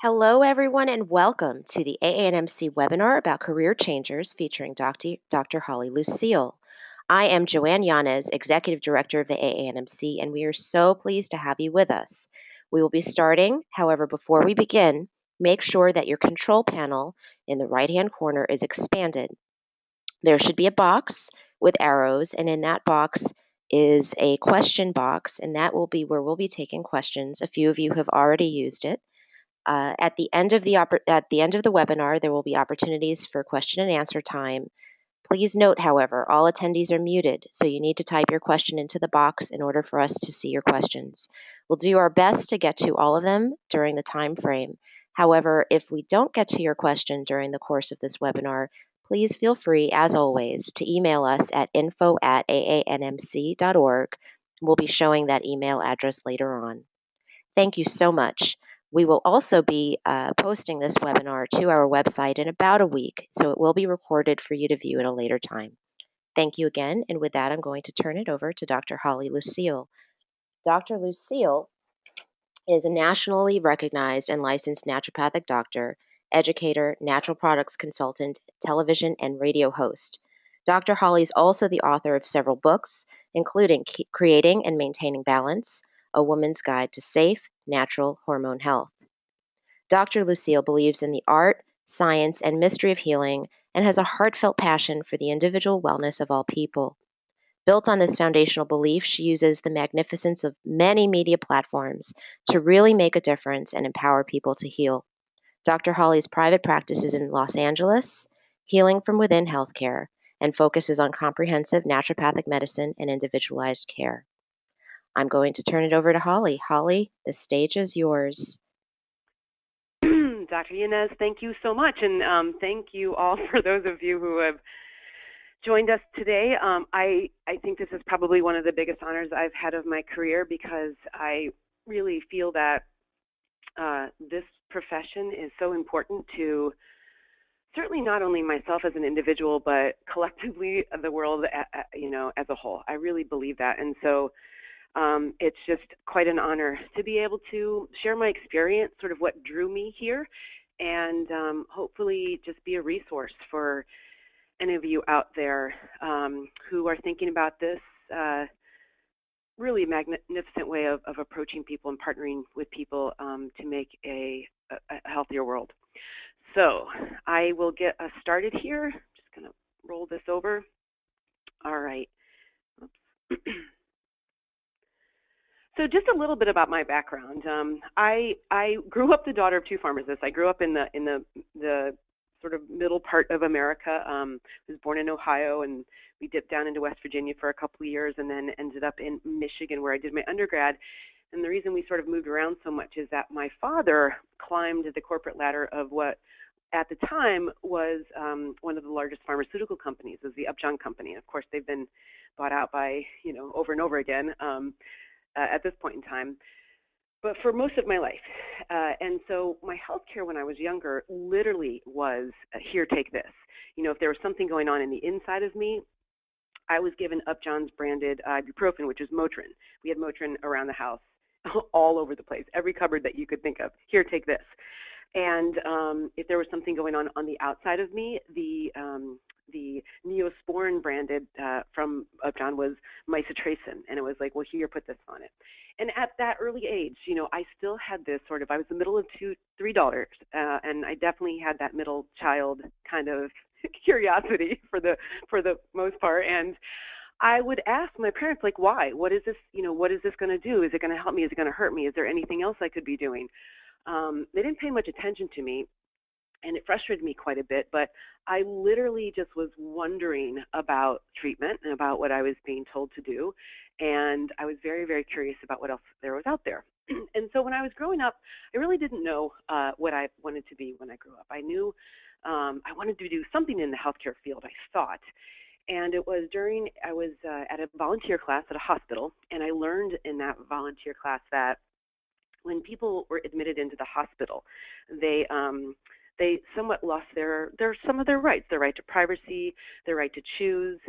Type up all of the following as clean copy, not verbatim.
Hello, everyone, and welcome to the AANMC webinar about career changers featuring Dr. Holly Lucille. I am Joanne Yanez, Executive Director of the AANMC, and we are so pleased to have you with us. We will be starting, however, before we begin, make sure that your control panel in the right-hand corner is expanded. There should be a box with arrows, and in that box is a question box, and that will be where we'll be taking questions. A few of you have already used it. At the end of the webinar, there will be opportunities for question and answer time. Please note, however, all attendees are muted, so you need to type your question into the box in order for us to see your questions. We'll do our best to get to all of them during the time frame. However, if we don't get to your question during the course of this webinar, please feel free, as always, to email us at info@aanmc.org. We'll be showing that email address later on. Thank you so much. We will also be posting this webinar to our website in about a week, so it will be recorded for you to view at a later time. Thank you again, and with that, I'm going to turn it over to Dr. Holly Lucille. Dr. Lucille is a nationally recognized and licensed naturopathic doctor, educator, natural products consultant, television and radio host. Dr. Holly is also the author of several books, including Creating and Maintaining Balance, A Woman's Guide to Safe, Natural Hormone Health. Dr. Lucille believes in the art, science, and mystery of healing and has a heartfelt passion for the individual wellness of all people. Built on this foundational belief, she uses the magnificence of many media platforms to really make a difference and empower people to heal. Dr. Holly's private practice is in Los Angeles, Healing from Within Healthcare, and focuses on comprehensive naturopathic medicine and individualized care. I'm going to turn it over to Holly. Holly, the stage is yours. Dr. Yanez, thank you so much, and thank you all for those of you who have joined us today. I think this is probably one of the biggest honors I've had of my career because I really feel that this profession is so important to certainly not only myself as an individual, but collectively the world, as a whole. I really believe that, and so it's just quite an honor to be able to share my experience, sort of what drew me here, and hopefully just be a resource for any of you out there who are thinking about this really magnificent way of approaching people and partnering with people to make a healthier world. So I will get us started here. Just going to roll this over. All right. Oops. So just a little bit about my background. I grew up the daughter of two pharmacists. I grew up in the sort of middle part of America. I was born in Ohio, and we dipped down into West Virginia for a couple of years, and then ended up in Michigan where I did my undergrad. And the reason we sort of moved around so much is that my father climbed the corporate ladder of what at the time was one of the largest pharmaceutical companies, was the Upjohn Company. Of course, they've been bought out by, over and over again. At this point in time, but for most of my life. And so my healthcare when I was younger literally was, here, take this. If there was something going on in the inside of me, I was given Upjohn's branded ibuprofen, which is Motrin. We had Motrin around the house, all over the place, every cupboard that you could think of. Here, take this. And if there was something going on the outside of me, the Neosporin branded from Upjohn was misotracin, and it was like, well, here, put this on it. And at that early age, I still had this sort of, I was the middle of three daughters, and I definitely had that middle child kind of curiosity for the most part. And I would ask my parents, like, why? What is this? What is this going to do? Is it going to help me? Is it going to hurt me? Is there anything else I could be doing? They didn't pay much attention to me, and it frustrated me quite a bit, but I literally just was wondering about treatment and about what I was being told to do, and I was very, very curious about what else there was out there. And so when I was growing up, I really didn't know what I wanted to be when I grew up. I knew I wanted to do something in the healthcare field, I thought, and it was I was at a volunteer class at a hospital, and I learned in that volunteer class that when people were admitted into the hospital, they somewhat lost some of their rights, their right to privacy, their right to choose.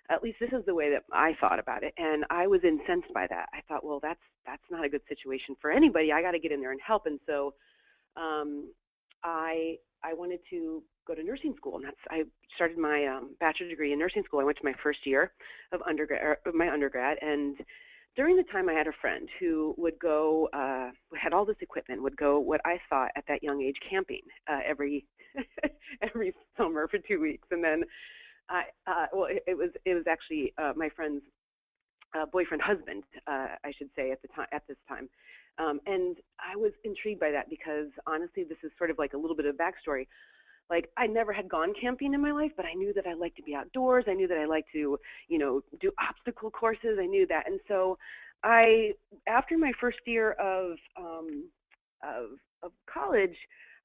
At least this is the way that I thought about it, and I was incensed by that. I thought, well, that's not a good situation for anybody. I got to get in there and help. And so um, I wanted to go to nursing school, and I started my bachelor's degree in nursing school. I went to my first year of my undergrad, and during the time I had a friend who would go, had all this equipment, would go what I thought at that young age camping every every summer for 2 weeks, and then well, it was actually my friend's boyfriend husband, I should say at this time. And I was intrigued by that because honestly, this is sort of like a little bit of backstory. Like I never had gone camping in my life, but I knew that I liked to be outdoors. I knew that I liked to, do obstacle courses. I knew that, and so I, after my first year of of college,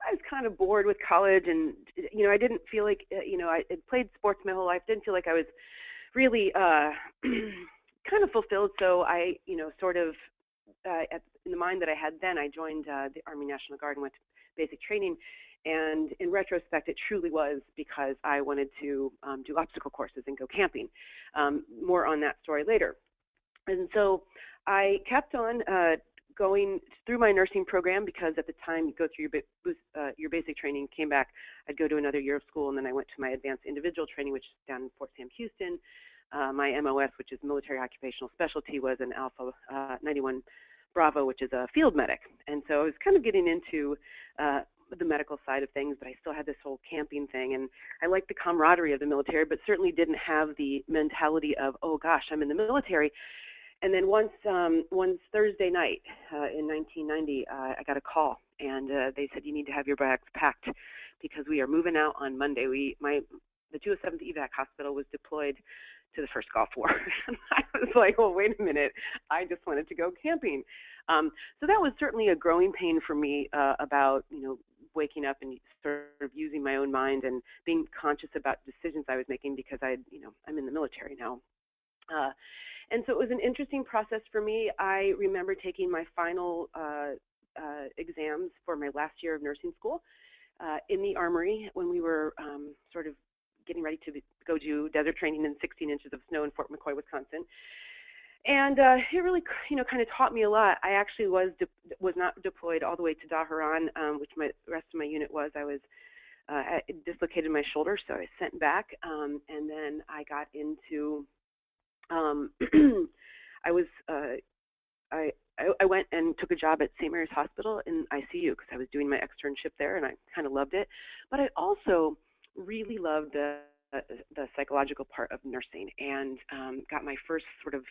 I was kind of bored with college, and I didn't feel like, I had played sports my whole life. Didn't feel like I was really kind of fulfilled. So I, sort of in the mind that I had then, I joined the Army National Guard and went to basic training. And in retrospect, it truly was because I wanted to do obstacle courses and go camping. More on that story later. And so I kept on going through my nursing program because at the time you go through your basic training, came back, I'd go to another year of school, and then I went to my advanced individual training, which is down in Fort Sam Houston. My MOS, which is military occupational specialty, was an Alpha 91 Bravo, which is a field medic. And so I was kind of getting into the medical side of things, but I still had this whole camping thing. And I liked the camaraderie of the military, but certainly didn't have the mentality of, oh gosh, I'm in the military. And then once Thursday night in 1990, I got a call, and they said, you need to have your bags packed because we are moving out on Monday. The 207th Evac Hospital was deployed to the first Gulf War. And I was like, well, wait a minute. I just wanted to go camping. So that was certainly a growing pain for me about, waking up and sort of using my own mind and being conscious about decisions I was making because I'm in the military now. And so it was an interesting process for me. I remember taking my final exams for my last year of nursing school in the Armory when we were sort of getting ready to go do desert training in 16 inches of snow in Fort McCoy, Wisconsin. And it really, kind of taught me a lot. I actually was not deployed all the way to Daharan, which the rest of my unit was. I was dislocated my shoulder, so I was sent back, and then I got into I was I went and took a job at St. Mary's Hospital in ICU because I was doing my externship there, and I kind of loved it. But I also really loved the psychological part of nursing, and got my first sort of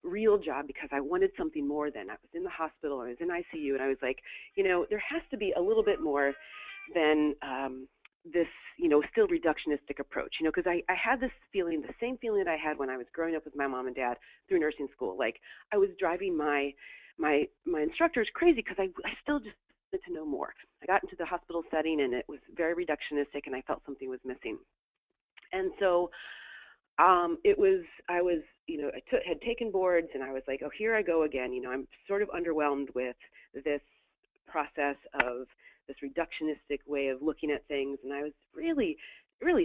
real job because I wanted something more than I was in the hospital, I was in ICU, and I was like, there has to be a little bit more than this, still reductionistic approach, because I had this feeling, the same feeling that I had when I was growing up with my mom and dad through nursing school. Like I was driving my instructors crazy because I still just wanted to know more. I got into the hospital setting and it was very reductionistic, and I felt something was missing. And so I had taken boards, and I was like, oh, here I go again. I'm sort of underwhelmed with this process of this reductionistic way of looking at things. And I was really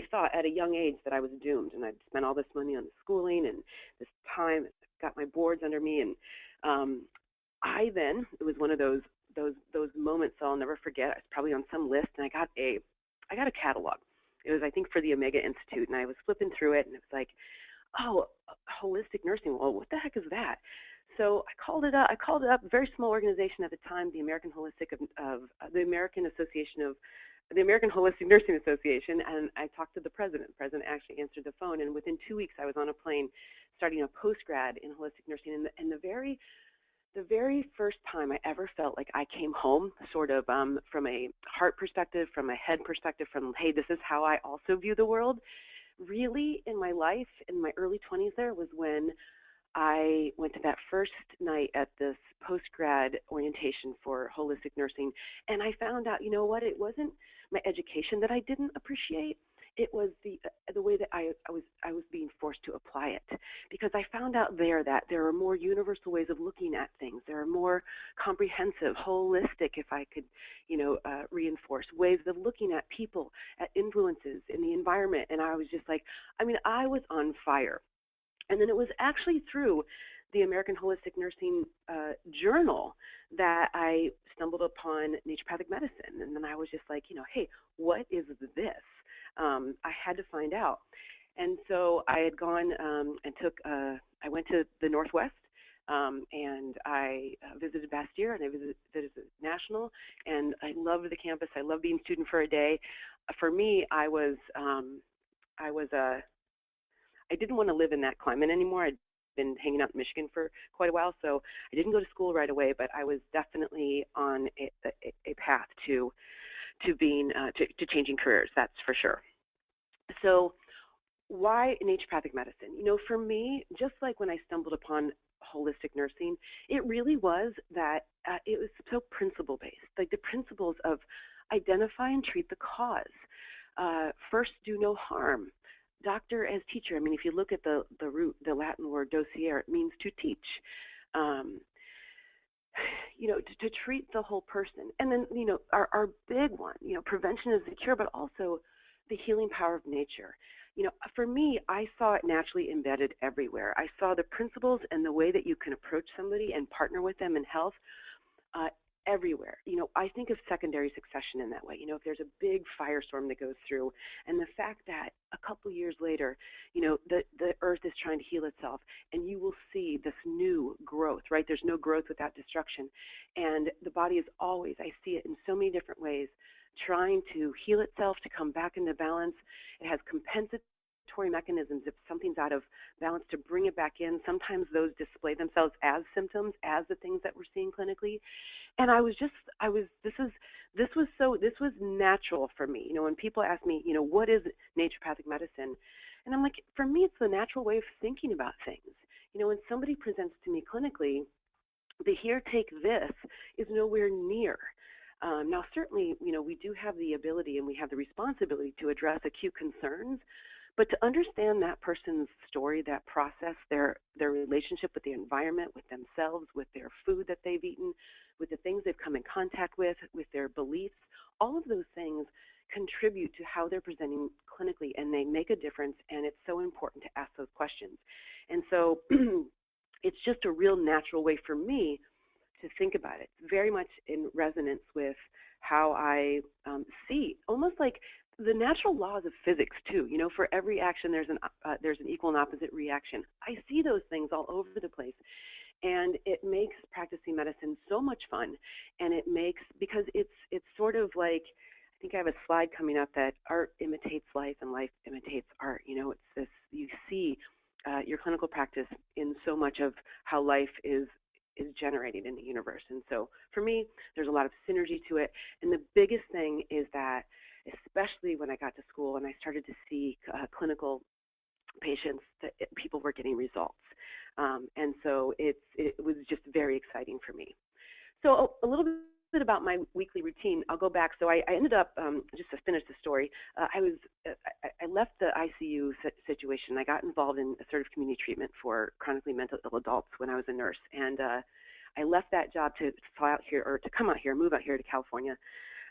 thought at a young age that I was doomed. And I'd spent all this money on the schooling and this time, got my boards under me. And it was one of those moments I'll never forget. I was probably on some list, and I got a catalog. It was, I think, for the Omega Institute, and I was flipping through it, and it was like, oh, holistic nursing. Well, what the heck is that? So I called it up. A very small organization at the time, the American Holistic Nursing Association, and I talked to the president. The president actually answered the phone, and within 2 weeks, I was on a plane starting a postgrad in holistic nursing. And the very first time I ever felt like I came home, sort of from a heart perspective, from a head perspective, from, hey, this is how I also view the world, really in my life, in my early 20s there, was when I went to that first night at this post-grad orientation for holistic nursing, and I found out, it wasn't my education that I didn't appreciate. It was the way that I was being forced to apply it, because I found out there that there are more universal ways of looking at things. There are more comprehensive, holistic, if I could, reinforce ways of looking at people, at influences in the environment. And I was just like, I was on fire. And then it was actually through the American Holistic Nursing Journal that I stumbled upon naturopathic medicine. And then I was just like, hey, what is this? I had to find out. And so I had gone and I went to the Northwest, and I visited Bastyr, and I visited National, and I loved the campus. I loved being a student for a day. For me, I didn't want to live in that climate anymore. I'd been hanging out in Michigan for quite a while, so I didn't go to school right away, but I was definitely on a path to being to changing careers. That's for sure. So why naturopathic medicine? For me, just like when I stumbled upon holistic nursing, it really was that it was so principle based, like the principles of identify and treat the cause. First, do no harm. Doctor as teacher. I mean, if you look at the root, the Latin word docere, it means to teach. To treat the whole person. And then, our big one, prevention is the cure, but also the healing power of nature. For me, I saw it naturally embedded everywhere. I saw the principles and the way that you can approach somebody and partner with them in health everywhere. I think of secondary succession in that way. If there's a big firestorm that goes through, and the fact that a couple years later, the earth is trying to heal itself, and you will see this new growth, right? There's no growth without destruction. And the body is always, I see it in so many different ways, trying to heal itself, to come back into balance. It has compensatory mechanisms if something's out of balance to bring it back in. Sometimes those display themselves as symptoms, as the things that we're seeing clinically. And this was natural for me. When people ask me, what is naturopathic medicine? And I'm like, for me, it's the natural way of thinking about things. When somebody presents to me clinically, the here, take this is nowhere near. Now, certainly, we do have the ability and we have the responsibility to address acute concerns, but to understand that person's story, that process, their relationship with the environment, with themselves, with their food that they've eaten, with the things they've come in contact with their beliefs, all of those things contribute to how they're presenting clinically, and they make a difference, and it's so important to ask those questions. And so it's just a real natural way for me to think about it, very much in resonance with how I see, almost like the natural laws of physics too. For every action there's an equal and opposite reaction. I see those things all over the place, and it makes practicing medicine so much fun. And it makes, because it's sort of like, I think I have a slide coming up that art imitates life and life imitates art. It's this, you see your clinical practice in so much of how life is generated in the universe. And so for me, there's a lot of synergy to it. And the biggest thing is that, especially when I got to school and I started to see clinical patients, that people were getting results. And so it was just very exciting for me. So a little bit about my weekly routine. I'll go back. So I ended up, just to finish the story, I left the ICU situation. I got involved in assertive community treatment for chronically mental ill adults when I was a nurse. And I left that job to fly out here, or to come out here, move out here to California.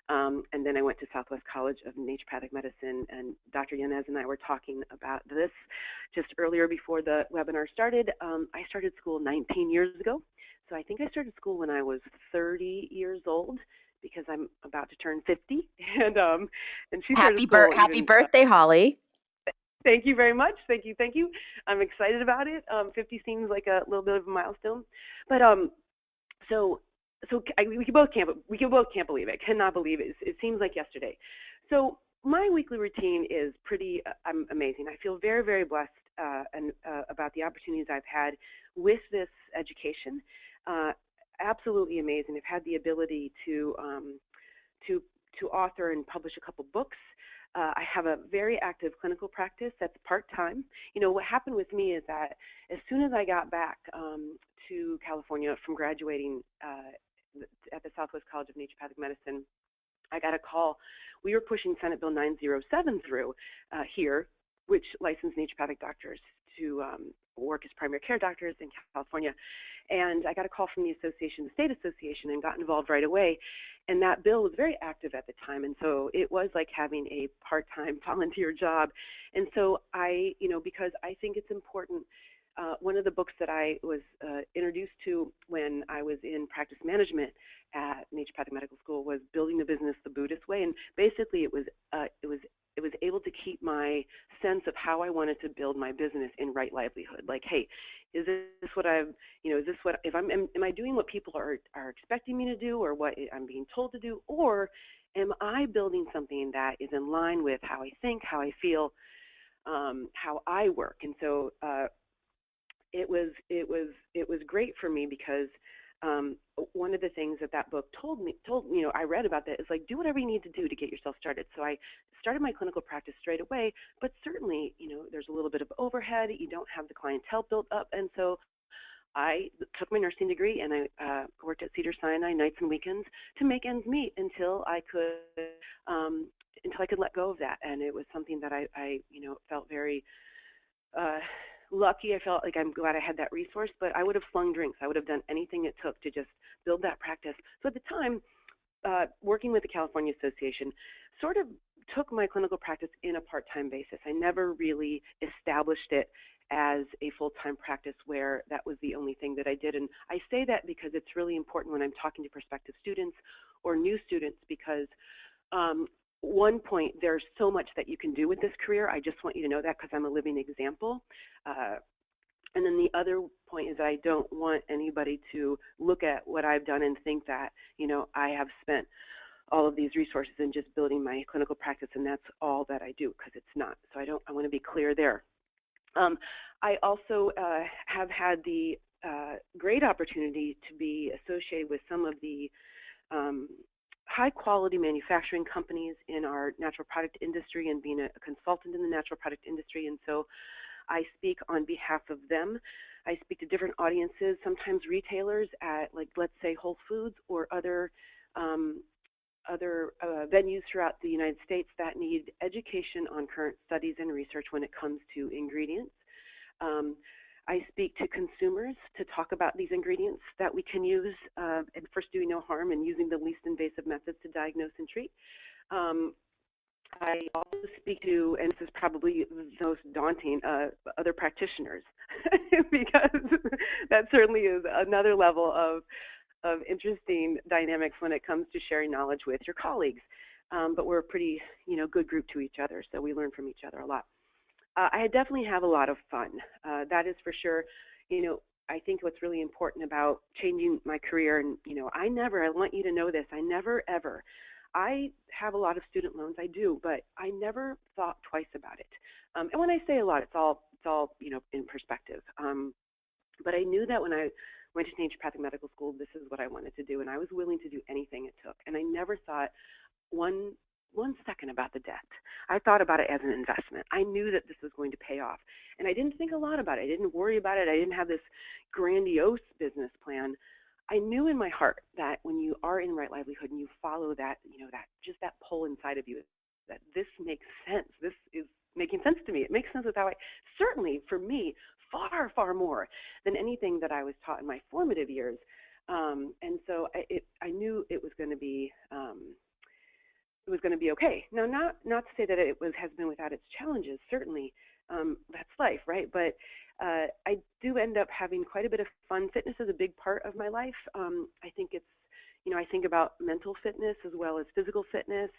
And then I went to Southwest College of Naturopathic Medicine, and Dr. Yanez and I were talking about this just earlier before the webinar started. I started school 19 years ago. So I think I started school when I was 30 years old, because I'm about to turn 50. And she started school. Happy birthday, Holly. Thank you very much. Thank you. I'm excited about it. 50 seems like a little bit of a milestone. But we both can't believe it. Cannot believe it. It seems like yesterday. So my weekly routine is pretty amazing. I feel very, very blessed and about the opportunities I've had with this education. Absolutely amazing. I've had the ability to author and publish a couple books. I have a very active clinical practice that's part-time. What happened with me is that as soon as I got back to California from graduating at the Southwest College of Naturopathic Medicine, I got a call. We were pushing Senate Bill 907 through here, which licensed naturopathic doctors to work as primary care doctors in California. And I got a call from the association, the state association, and got involved right away. And that bill was very active at the time. And so it was like having a part-time volunteer job. And so because I think it's important, one of the books that I was introduced to when I was in practice management at Naturopathic Medical School was Building the Business the Buddhist Way, and basically it was able to keep my sense of how I wanted to build my business in right livelihood. Like, hey, is this what I'm, is this what, if am I doing what people are expecting me to do, or what I'm being told to do, or am I building something that is in line with how I think, how I feel, how I work? And so it was great for me because one of the things that book told me, I read about that is like, do whatever you need to do to get yourself started. So I started my clinical practice straight away, but certainly, there's a little bit of overhead. You don't have the clientele built up. And so I took my nursing degree and I worked at Cedars-Sinai nights and weekends to make ends meet until I could let go of that. And it was something that I felt very uh, lucky. I felt like I'm glad I had that resource, but I would have slung drinks. I would have done anything it took to just build that practice. So at the time, working with the California Association sort of took my clinical practice in a part-time basis. I never really established it as a full-time practice where that was the only thing that I did. And I say that because it's really important when I'm talking to prospective students or new students, because one point, there's so much that you can do with this career. I just want you to know that because I'm a living example. And then the other point is that I don't want anybody to look at what I've done and think that, I have spent all of these resources in just building my clinical practice and that's all that I do, because it's not. So I want to be clear there. I also have had the great opportunity to be associated with some of the high-quality manufacturing companies in our natural product industry and being a consultant in the natural product industry. And so I speak on behalf of them. I speak to different audiences, sometimes retailers at, like, let's say Whole Foods or other venues throughout the United States that need education on current studies and research when it comes to ingredients. I speak to consumers to talk about these ingredients that we can use and first doing no harm and using the least invasive methods to diagnose and treat. I also speak to, and this is probably the most daunting, other practitioners, because that certainly is another level of interesting dynamics when it comes to sharing knowledge with your colleagues. But we're a pretty, good group to each other, so we learn from each other a lot. I definitely have a lot of fun. That is for sure. I think what's really important about changing my career, and, I want you to know this, I never ever, I have a lot of student loans, I do, but I never thought twice about it. And when I say a lot, it's all in perspective. But I knew that when I went to Naturopathic Medical School, this is what I wanted to do, and I was willing to do anything it took. And I never thought one second about the debt. I thought about it as an investment. I knew that this was going to pay off. And I didn't think a lot about it. I didn't worry about it. I didn't have this grandiose business plan. I knew in my heart that when you are in right livelihood and you follow that, that pull inside of you, that this makes sense. This is making sense to me. It makes sense with how certainly for me, far, far more than anything that I was taught in my formative years. And so I knew it was going to be okay. Now, not to say that it has been without its challenges. Certainly, that's life, right? But I do end up having quite a bit of fun. Fitness is a big part of my life. I think it's, I think about mental fitness as well as physical fitness.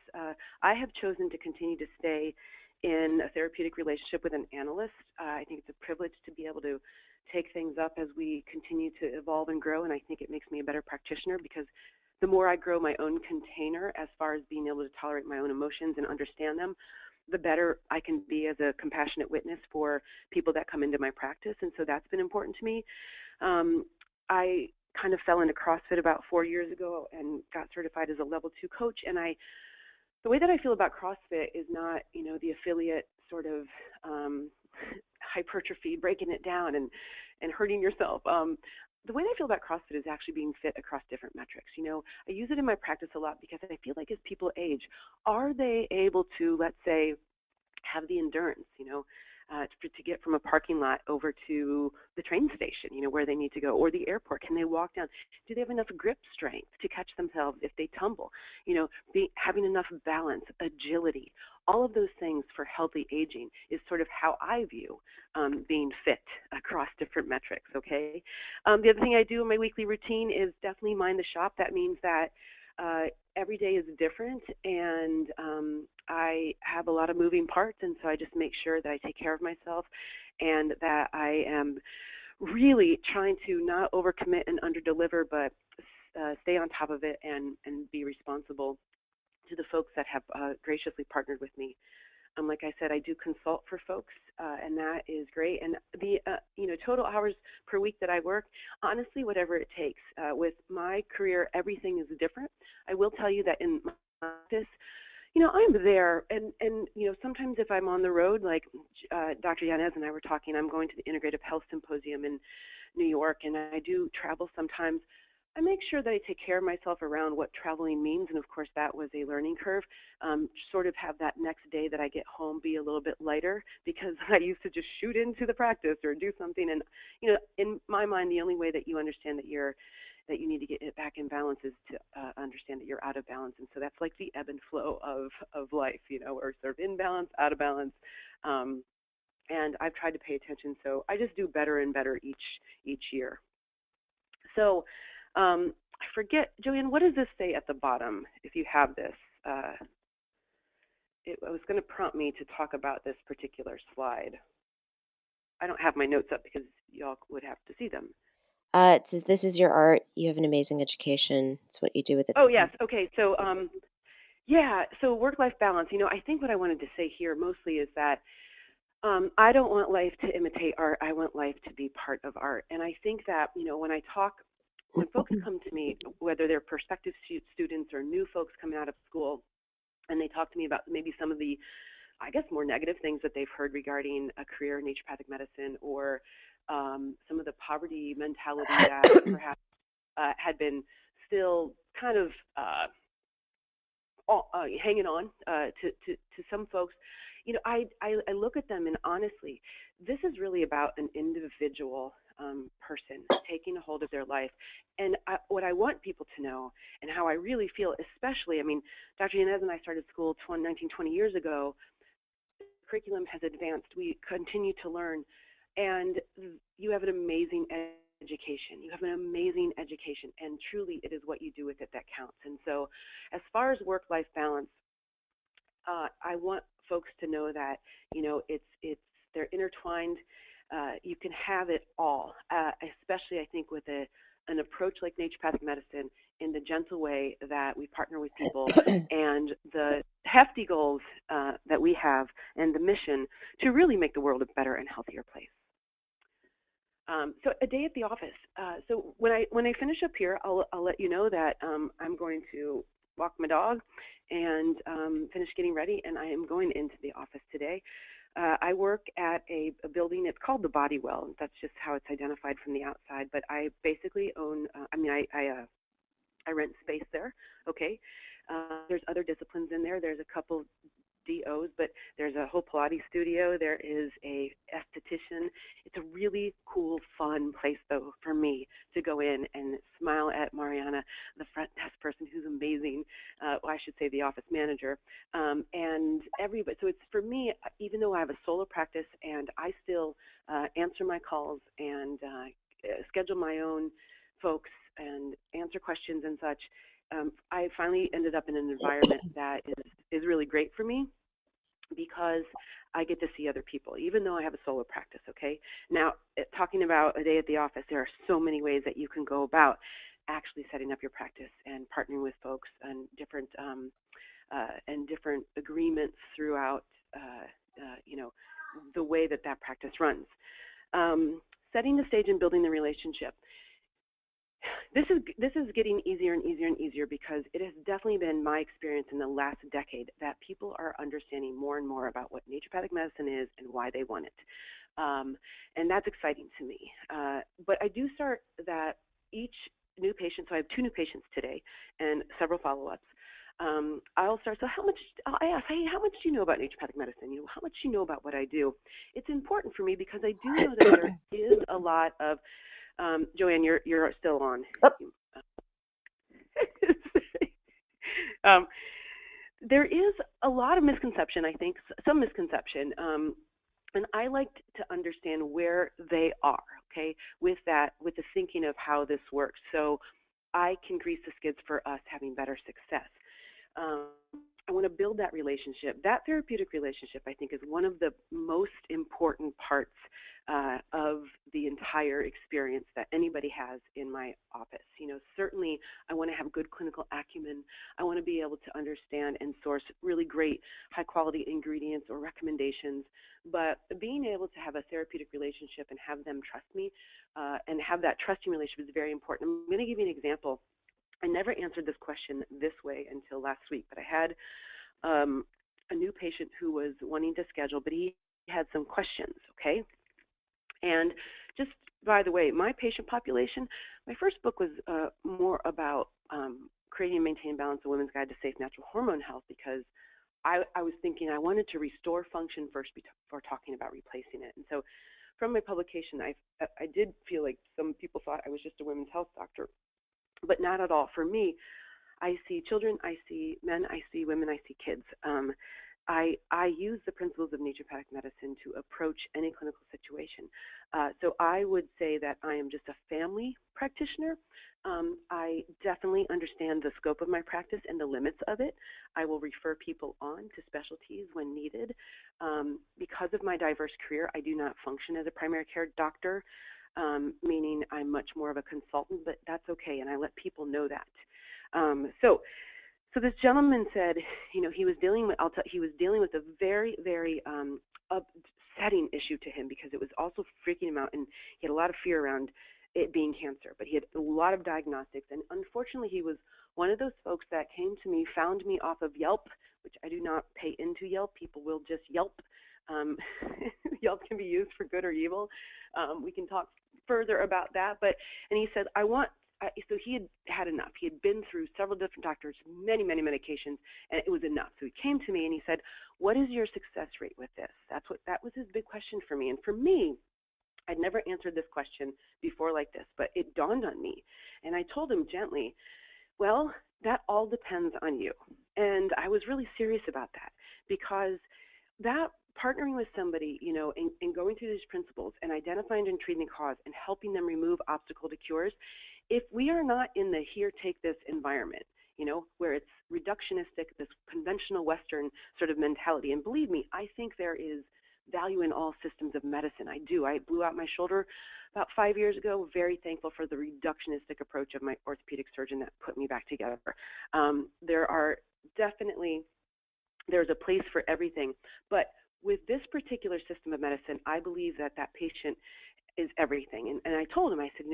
I have chosen to continue to stay in a therapeutic relationship with an analyst. I think it's a privilege to be able to take things up as we continue to evolve and grow, and I think it makes me a better practitioner, because the more I grow my own container as far as being able to tolerate my own emotions and understand them, the better I can be as a compassionate witness for people that come into my practice. And so that's been important to me. I kind of fell into CrossFit about 4 years ago and got certified as a level 2 coach. And the way that I feel about CrossFit is not, the affiliate sort of hypertrophy, breaking it down and hurting yourself. The way I feel about CrossFit is actually being fit across different metrics. I use it in my practice a lot because I feel like as people age, are they able to, let's say, have the endurance, to get from a parking lot over to the train station, where they need to go, or the airport? Can they walk down? Do they have enough grip strength to catch themselves if they tumble? Having enough balance, agility. All of those things for healthy aging is sort of how I view being fit across different metrics, okay? The other thing I do in my weekly routine is definitely mind the shop. That means that every day is different, and I have a lot of moving parts, and so I just make sure that I take care of myself and that I am really trying to not overcommit and underdeliver, but stay on top of it and be responsible to the folks that have graciously partnered with me. Like I said, I do consult for folks, and that is great. And the total hours per week that I work, honestly, whatever it takes. With my career, everything is different. I will tell you that in my practice, I'm there, and sometimes if I'm on the road, like Dr. Yanez and I were talking, I'm going to the Integrative Health Symposium in New York, and I do travel sometimes. I make sure that I take care of myself around what traveling means, and of course that was a learning curve. Sort of have that next day that I get home be a little bit lighter because I used to just shoot into the practice or do something, and in my mind, the only way that you understand that you need to get it back in balance is to understand that you're out of balance, and so that's like the ebb and flow of life, or sort of in balance, out of balance. And I've tried to pay attention, so I just do better and better each year. So I forget, Joanne, what does this say at the bottom if you have this? It was going to prompt me to talk about this particular slide. I don't have my notes up because y'all would have to see them. It says, this is your art. You have an amazing education. It's what you do with it. Oh, yes. Okay. So, so work-life balance. I think what I wanted to say here mostly is that I don't want life to imitate art. I want life to be part of art. And I think that, when folks come to me, whether they're prospective students or new folks coming out of school, and they talk to me about maybe some of the, I guess, more negative things that they've heard regarding a career in naturopathic medicine, or some of the poverty mentality that perhaps had been still kind of hanging on to some folks. I look at them, and honestly, this is really about an individual person taking a hold of their life. And what I want people to know, and how I really feel, especially, Dr. Yanez and I started school 19, 20 years ago. The curriculum has advanced. We continue to learn. And you have an amazing education. You have an amazing education. And truly, it is what you do with it that counts. And so as far as work-life balance, I want folks to know that, they're intertwined. You can have it all, especially I think with an approach like naturopathic medicine, in the gentle way that we partner with people and the hefty goals that we have and the mission to really make the world a better and healthier place. So a day at the office. So when I finish up here, I'll let you know that I'm going to walk my dog and finish getting ready, and I am going into the office today. I work at a building. It's called the Body Well. That's just how it's identified from the outside. But I basically own. I rent space there. Okay. There's other disciplines in there. There's a couple DOs, but there's a whole Pilates studio. There is a esthetician. It's a really cool, fun place, though, for me to go in and smile at Mariana, the front desk person who's amazing. I should say the office manager, and everybody. So it's, for me, even though I have a solo practice and I still answer my calls and schedule my own folks and answer questions and such. I finally ended up in an environment that is really great for me because I get to see other people, even though I have a solo practice, okay? Now, talking about a day at the office, there are so many ways that you can go about actually setting up your practice and partnering with folks and different agreements throughout, the way that practice runs. Setting the stage and building the relationship. This is getting easier and easier and easier because it has definitely been my experience in the last decade that people are understanding more and more about what naturopathic medicine is and why they want it. And that's exciting to me. But I do start that each new patient, so I have 2 new patients today and several follow-ups. I'll start, I ask, hey, how much do you know about naturopathic medicine? How much do you know about what I do? It's important for me because I do know that there is a lot of Joanne, you're still on. There is a lot of misconception, I think, some misconception. And I like to understand where they are, okay, with that, with the thinking of how this works, so I can grease the skids for us having better success. Um, I want to build that relationship. That therapeutic relationship, I think, is one of the most important parts of the entire experience that anybody has in my office. Certainly I want to have good clinical acumen. I want to be able to understand and source really great, high quality ingredients or recommendations. But being able to have a therapeutic relationship and have them trust me and have that trusting relationship is very important. I'm going to give you an example. I never answered this question this way until last week, but I had a new patient who was wanting to schedule, but he had some questions, okay? And just by the way, my patient population, my first book was more about creating and maintaining balance, a women's guide to safe natural hormone health, because I was thinking I wanted to restore function first before talking about replacing it. And so from my publication, I did feel like some people thought I was just a women's health doctor, but not at all. For me, I see children, I see men, I see women, I see kids. I use the principles of naturopathic medicine to approach any clinical situation. So I would say that I am just a family practitioner. I definitely understand the scope of my practice and the limits of it. I will refer people on to specialties when needed. Because of my diverse career, I do not function as a primary care doctor, meaning I'm much more of a consultant, but that's okay, and I let people know that. So this gentleman said, he was dealing with a very, very upsetting issue to him, because it was also freaking him out, and he had a lot of fear around it being cancer. But he had a lot of diagnostics, and unfortunately, he was one of those folks that came to me, found me off of Yelp, which I do not pay into Yelp. People will just Yelp. Yelp can be used for good or evil. We can talk further about that. And he said, so he had enough. He had been through several different doctors, many, many medications, and it was enough. So he came to me and he said, "What is your success rate with this?" That was his big question for me. And for me, I'd never answered this question before like this, but it dawned on me. And I told him gently, "Well, that all depends on you." And I was really serious about that, because that partnering with somebody, and going through these principles and identifying and treating the cause and helping them remove obstacle to cures, if we are not in the here, take this environment, where it's reductionistic, this conventional Western sort of mentality, and believe me, I think there is value in all systems of medicine. I do. I blew out my shoulder about 5 years ago, very thankful for the reductionistic approach of my orthopedic surgeon that put me back together. There's a place for everything, but with this particular system of medicine, I believe that patient is everything. And I told him, I said,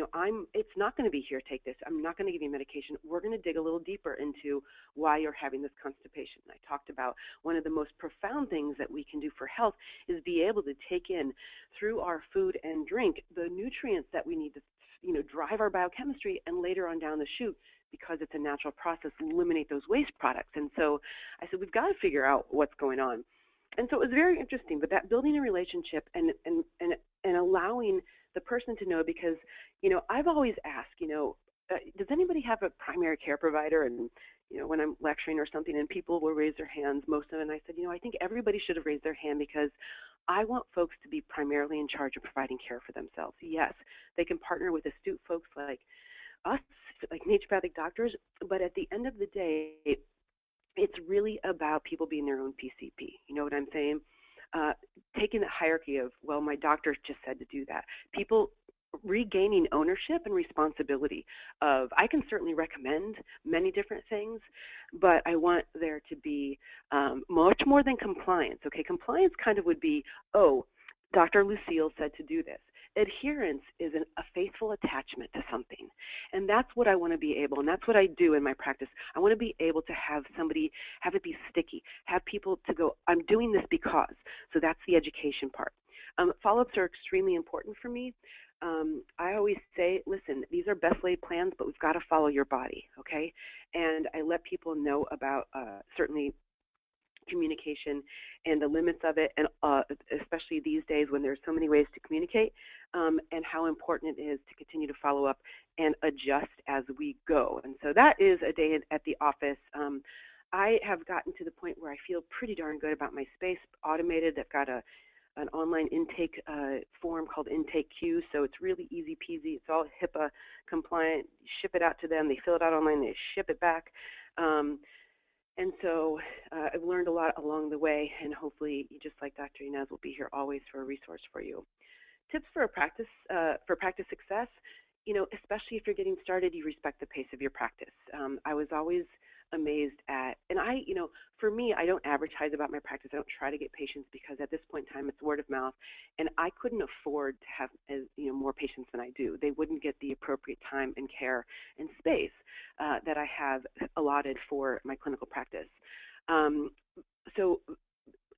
it's not going to be here, take this. I'm not going to give you medication. We're going to dig a little deeper into why you're having this constipation. And I talked about one of the most profound things that we can do for health is be able to take in through our food and drink the nutrients that we need to, drive our biochemistry, and later on down the chute, because it's a natural process, eliminate those waste products. And so I said, we've got to figure out what's going on. And so it was very interesting, but that building a relationship and allowing the person to know, because, I've always asked, does anybody have a primary care provider? And, when I'm lecturing or something, and people will raise their hands, most of them, and I said, I think everybody should have raised their hand, because I want folks to be primarily in charge of providing care for themselves. Yes, they can partner with astute folks like us, like naturopathic doctors, but at the end of the day, it's really about people being their own PCP. You know what I'm saying? Taking the hierarchy of, well, my doctor just said to do that. People regaining ownership and responsibility of, I can certainly recommend many different things, but I want there to be much more than compliance. Okay, compliance kind of would be, oh, Dr. Lucille said to do this. Adherence is a faithful attachment to something. And that's what I want to be able, and that's what I do in my practice. I want to be able to have somebody, have it be sticky, have people to go, I'm doing this because. So that's the education part. Follow-ups are extremely important for me. I always say, listen, these are best laid plans, but we've got to follow your body, okay? And I let people know about certainly communication and the limits of it, and especially these days when there's so many ways to communicate, and how important it is to continue to follow up and adjust as we go. And so that is a day at the office. I have gotten to the point where I feel pretty darn good about my space, automated. I've got an online intake form called Intake Queue, so it's really easy peasy. It's all HIPAA compliant. You ship it out to them. They fill it out online. They ship it back. And so I've learned a lot along the way, and hopefully, just like Dr. Inez, will be here always for a resource for you. Tips for practice success. Especially if you're getting started, you respect the pace of your practice. I was always amazed at, and for me, I don't advertise about my practice. I don't try to get patients because at this point in time, it's word of mouth, and I couldn't afford to have more patients than I do. They wouldn't get the appropriate time and care and space that I have allotted for my clinical practice. So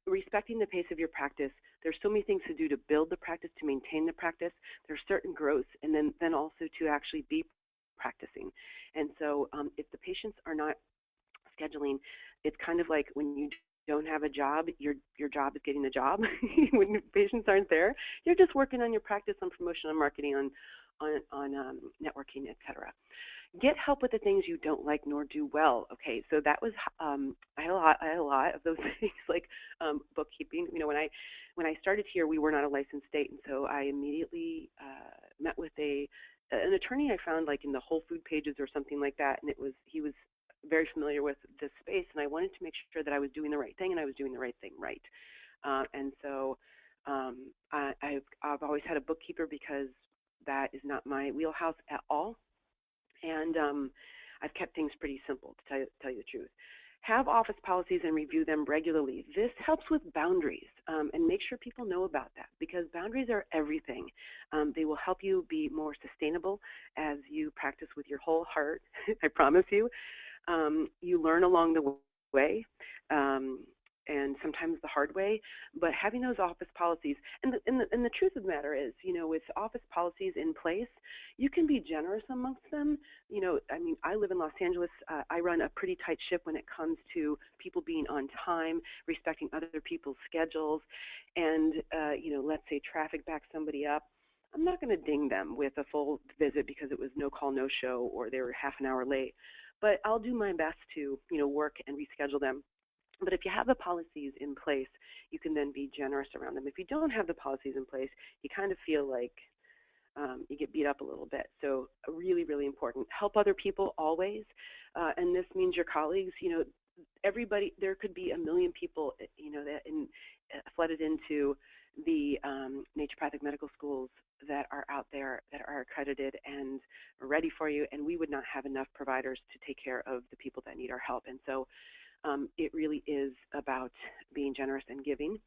respecting the pace of your practice, there's so many things to do to build the practice, to maintain the practice. There's certain growths, and then also to actually be practicing. And so if the patients are not scheduling, it's kind of like when you don't have a job, your job is getting the job. When patients aren't there, you're just working on your practice, on promotion, on marketing, on networking, etc. Get help with the things you don't like nor do well. Okay, so that was I had a lot of those things, like bookkeeping. When I started here, we were not a licensed state, and so I immediately met with an attorney I found like in the Whole Food pages or something like that, and he was very familiar with this space, and I wanted to make sure that I was doing the right thing and I was doing the right thing right. And so I've always had a bookkeeper because that is not my wheelhouse at all. And I've kept things pretty simple, to tell you the truth. Have office policies and review them regularly. This helps with boundaries, and make sure people know about that, because boundaries are everything. They will help you be more sustainable as you practice with your whole heart. I promise you. You learn along the way. And sometimes the hard way, but having those office policies, and the truth of the matter is, with office policies in place, you can be generous amongst them. I live in Los Angeles. I run a pretty tight ship when it comes to people being on time, respecting other people's schedules, and let's say traffic backs somebody up. I'm not going to ding them with a full visit because it was no call, no show, or they were half an hour late, but I'll do my best to work and reschedule them. But if you have the policies in place, you can then be generous around them. If you don't have the policies in place, you kind of feel like you get beat up a little bit. So really, really important. Help other people always, and this means your colleagues. Everybody. There could be a million people, that flooded into the naturopathic medical schools that are out there that are accredited and ready for you, and we would not have enough providers to take care of the people that need our help. And so it really is about being generous and giving.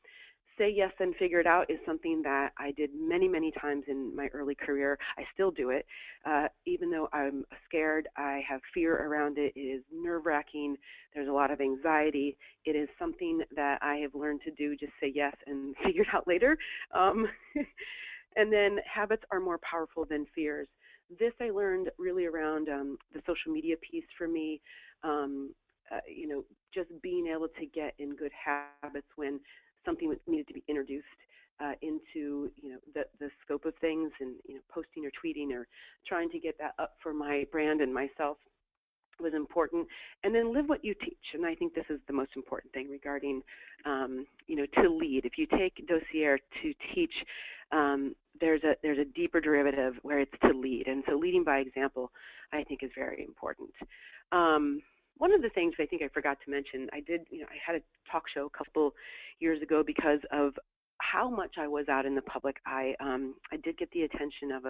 Say yes and figure it out is something that I did many, many times in my early career. I still do it. Even though I'm scared, I have fear around it. It is nerve-wracking. There's a lot of anxiety. It is something that I have learned to do, just say yes and figure it out later. And then habits are more powerful than fears. This I learned really around the social media piece for me. Just being able to get in good habits when something needed to be introduced into the scope of things, and posting or tweeting or trying to get that up for my brand and myself was important. And then live what you teach, and I think this is the most important thing regarding to lead. If you take dossier to teach, there's a deeper derivative where it's to lead, and so leading by example I think is very important. One of the things I think I forgot to mention, I had a talk show a couple years ago because of how much I was out in the public. I did get the attention of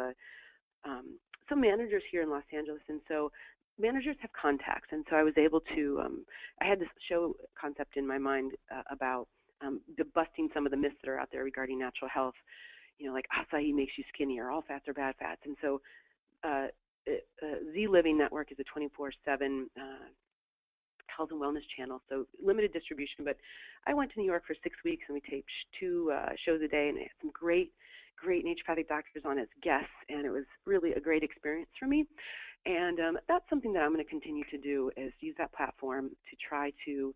some managers here in Los Angeles, and so managers have contacts, and so I was able to, I had this show concept in my mind about busting some of the myths that are out there regarding natural health, like acai makes you skinnier, all fats are bad fats. And so Z Living Network is a 24/7 health and wellness channel, so limited distribution. But I went to New York for 6 weeks, and we taped 2 shows a day, and I had some great naturopathic doctors on as guests, and it was really a great experience for me. And that's something that I'm going to continue to do, is use that platform to try to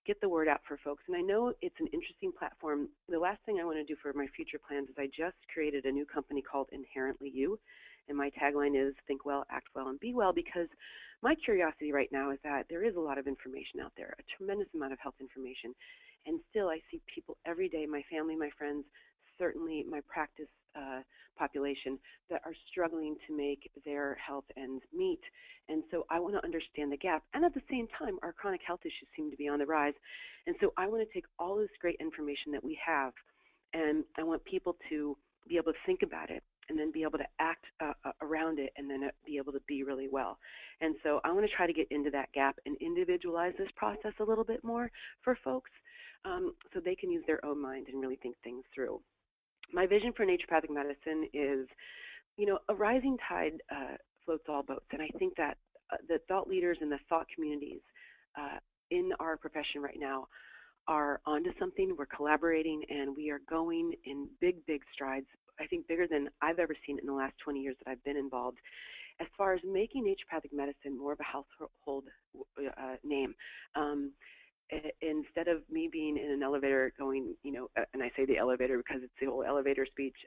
get the word out for folks. And I know it's an interesting platform. The last thing I want to do for my future plans is I just created a new company called Inherently You, And my tagline is think well, act well, and be well, because my curiosity right now is that there is a lot of information out there, a tremendous amount of health information. And still, I see people every day, my family, my friends, certainly my practice population, that are struggling to make their health ends meet. And so I want to understand the gap. And at the same time, our chronic health issues seem to be on the rise. And so I want to take all this great information that we have, and I want people to be able to think about it and then be able to act around it, and then be able to be really well. And so I want to try to get into that gap and individualize this process a little bit more for folks, so they can use their own mind and really think things through. My vision for naturopathic medicine is, a rising tide floats all boats. And I think that the thought leaders and the thought communities in our profession right now are onto something. We're collaborating, and we are going in big, big strides. I think bigger than I've ever seen in the last 20 years that I've been involved, as far as making naturopathic medicine more of a household name. Instead of me being in an elevator going, and I say the elevator because it's the whole elevator speech,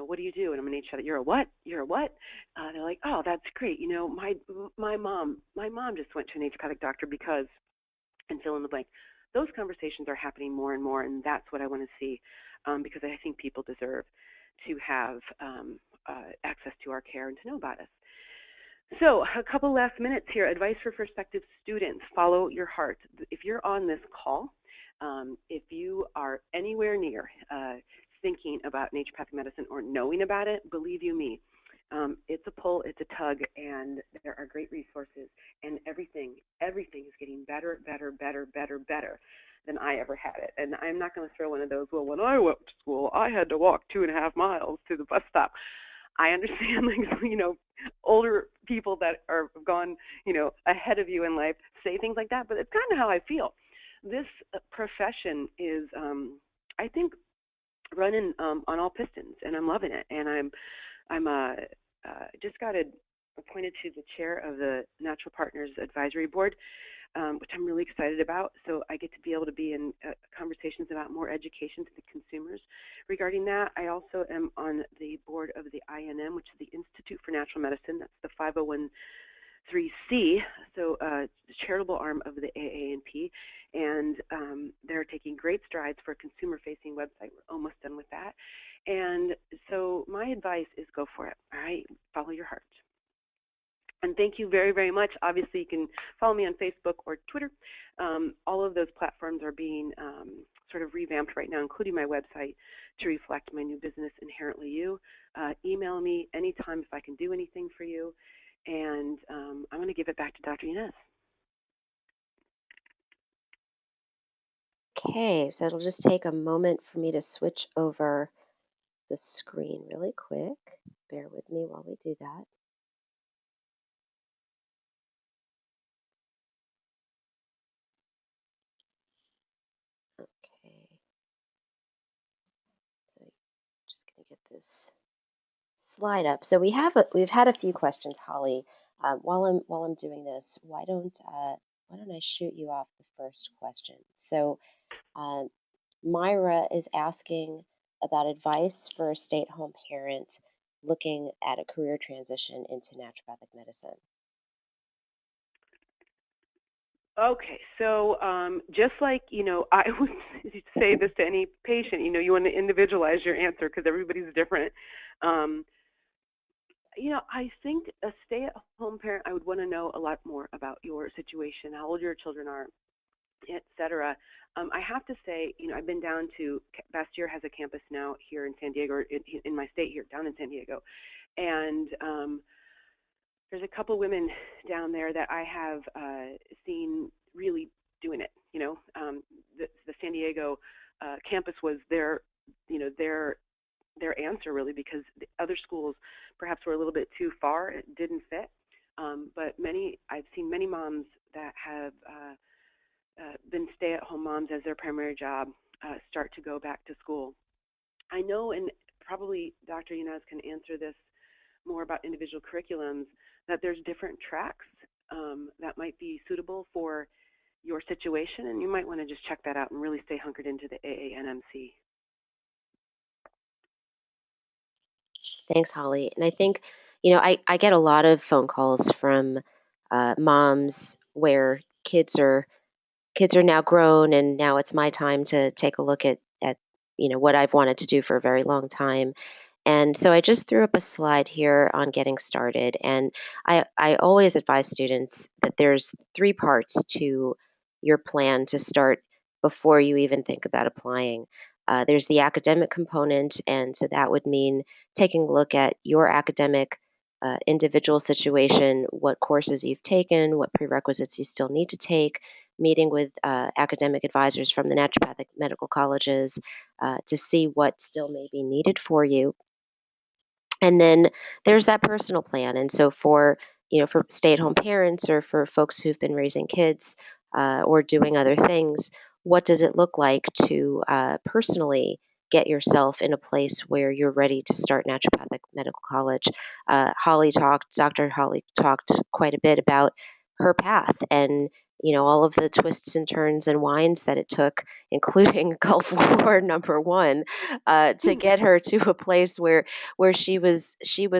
what do you do? And I'm an HR. You're a what? You're a what? They're like, oh, that's great. My mom just went to a naturopathic doctor because, and fill in the blank. Those conversations are happening more and more, and that's what I want to see, because I think people deserve to have access to our care and to know about us. So a couple last minutes here. Advice for prospective students: follow your heart. If you're on this call, if you are anywhere near thinking about naturopathic medicine or knowing about it, believe you me, it's a pull, it's a tug, and there are great resources, and everything is getting better than I ever had it. And I'm not going to throw one of those, well, when I went to school, I had to walk 2.5 miles to the bus stop. I understand, older people that are gone, ahead of you in life say things like that, but it's kind of how I feel. This profession is, I think, running on all pistons, and I'm loving it. And I'm just got appointed to the chair of the Natural Partners Advisory Board, which I'm really excited about. So I get to be able to be in conversations about more education to the consumers regarding that. I also am on the board of the INM, which is the Institute for Natural Medicine. That's the 501(c)(3), so the charitable arm of the AANP, and they're taking great strides for a consumer-facing website. We're almost done with that. And so my advice is go for it, all right? Follow your heart. And thank you very, very much. Obviously, you can follow me on Facebook or Twitter. All of those platforms are being sort of revamped right now, including my website, to reflect my new business, Inherently You. Email me anytime if I can do anything for you. And I'm going to give it back to Dr. Inez. Okay, so it'll just take a moment for me to switch over the screen really quick. Bear with me while we do that. Okay, so just going to get this slide up. So we've had a few questions, Holly. While I'm doing this, why don't I shoot you off the first question? So Myra is asking about advice for a stay-at-home parent looking at a career transition into naturopathic medicine. Okay, so just like, I would say this to any patient, you want to individualize your answer because everybody's different. I think a stay-at-home parent, I would want to know a lot more about your situation, how old your children are, et cetera. I have to say, I've been down to, Bastyr has a campus now here in San Diego, in my state here, down in San Diego. And there's a couple women down there that I have seen really doing it. The San Diego campus was their answer, really, because the other schools perhaps were a little bit too far. It didn't fit. But I've seen many moms that have been stay-at-home moms as their primary job start to go back to school. I know, and probably Dr. Yanez can answer this more about individual curriculums, that there's different tracks that might be suitable for your situation, and you might want to just check that out and really stay hunkered into the AANMC. Thanks, Holly. And I think, I get a lot of phone calls from moms where kids are now grown, and now it's my time to take a look at what I've wanted to do for a very long time. And so I just threw up a slide here on getting started. And I always advise students that there's three parts to your plan to start before you even think about applying. There's the academic component, and so that would mean taking a look at your academic individual situation, what courses you've taken, what prerequisites you still need to take, meeting with academic advisors from the naturopathic medical colleges to see what still may be needed for you. And then there's that personal plan. And so for stay-at-home parents or for folks who've been raising kids or doing other things, what does it look like to personally get yourself in a place where you're ready to start naturopathic medical college? Dr. Holly talked quite a bit about her path and all of the twists and turns and winds that it took, including Gulf War #1, to get her to a place where she was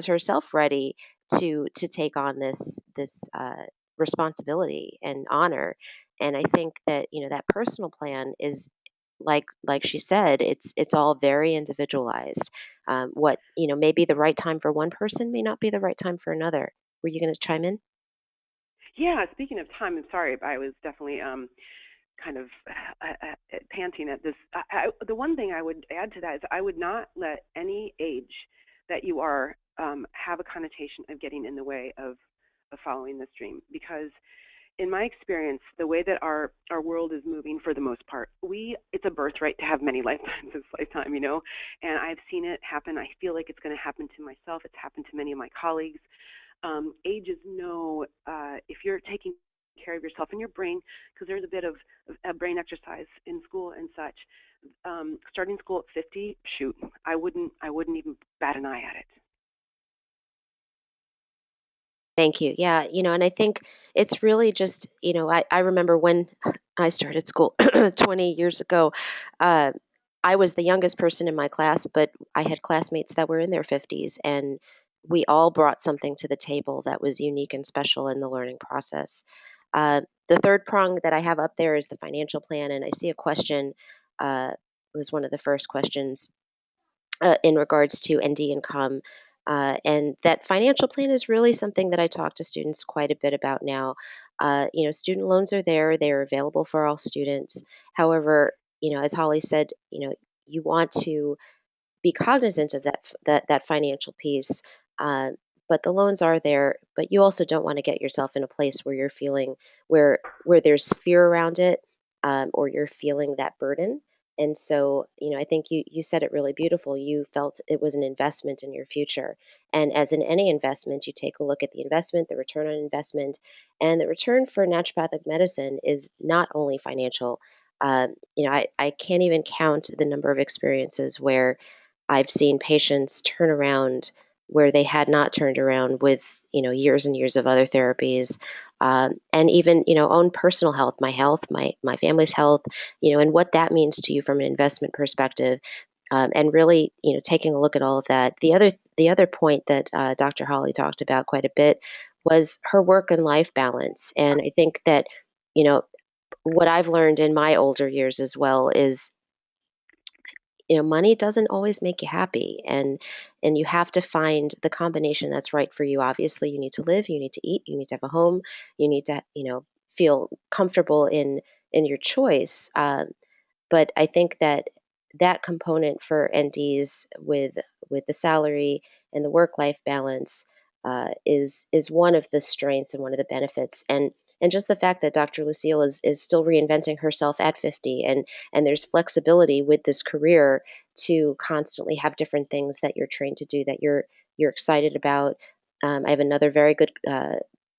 herself ready to take on this responsibility and honor. And I think that that personal plan is like she said, it's all very individualized. What may be the right time for one person may not be the right time for another. Were you going to chime in? Yeah, speaking of time, I'm sorry, I was definitely kind of panting at this. The one thing I would add to that is I would not let any age that you are have a connotation of getting in the way of following this dream, because in my experience, the way that our world is moving, for the most part, it's a birthright to have many lifetimes this lifetime, and I've seen it happen. I feel like it's going to happen to myself. It's happened to many of my colleagues. Age is no, if you're taking care of yourself and your brain, because there's a bit of a brain exercise in school and such. Starting school at 50, shoot, I wouldn't even bat an eye at it. Thank you. Yeah, and I think it's really just, I remember when I started school 20 years ago, uh, I was the youngest person in my class, but I had classmates that were in their 50s, and we all brought something to the table that was unique and special in the learning process. The third prong that I have up there is the financial plan, and I see a question, it was one of the first questions in regards to ND income. And that financial plan is really something that I talk to students quite a bit about now. Student loans are there, they're available for all students. However, as Holly said, you want to be cognizant of that financial piece. Uh, but the loans are there, but you also don't want to get yourself in a place where you're feeling where there's fear around it, or you're feeling that burden. And so, I think you said it really beautiful. You felt it was an investment in your future. And as in any investment, you take a look at the investment, the return on investment, and the return for naturopathic medicine is not only financial. I can't even count the number of experiences where I've seen patients turn around where they had not turned around with years and years of other therapies, and even own personal health, my family's health, and what that means to you from an investment perspective, and really taking a look at all of that. The other point that Dr. Holly talked about quite a bit was her work and life balance, and I think that you know what I've learned in my older years as well is money doesn't always make you happy, and you have to find the combination that's right for you. Obviously, you need to live, you need to eat, you need to have a home, you need to feel comfortable in your choice. But I think that component for NDs with the salary and the work life balance is one of the strengths and one of the benefits. And just the fact that Dr. Lucille is still reinventing herself at 50, and there's flexibility with this career to constantly have different things that you're trained to do that you're excited about. I have another very good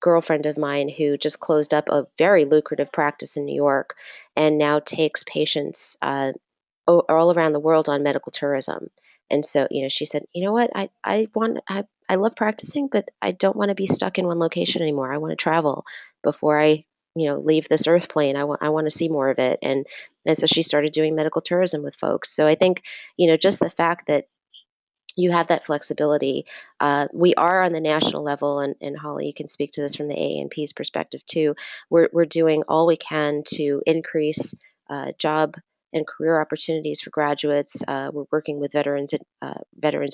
girlfriend of mine who just closed up a very lucrative practice in New York and now takes patients all around the world on medical tourism. And so, she said, you know what, I love practicing, but I don't want to be stuck in one location anymore. I want to travel before I, leave this earth plane. I want to see more of it. And so she started doing medical tourism with folks. So I think, just the fact that you have that flexibility. We are on the national level, and Holly, you can speak to this from the AANP's perspective too. We're doing all we can to increase job and career opportunities for graduates. We're working with Veterans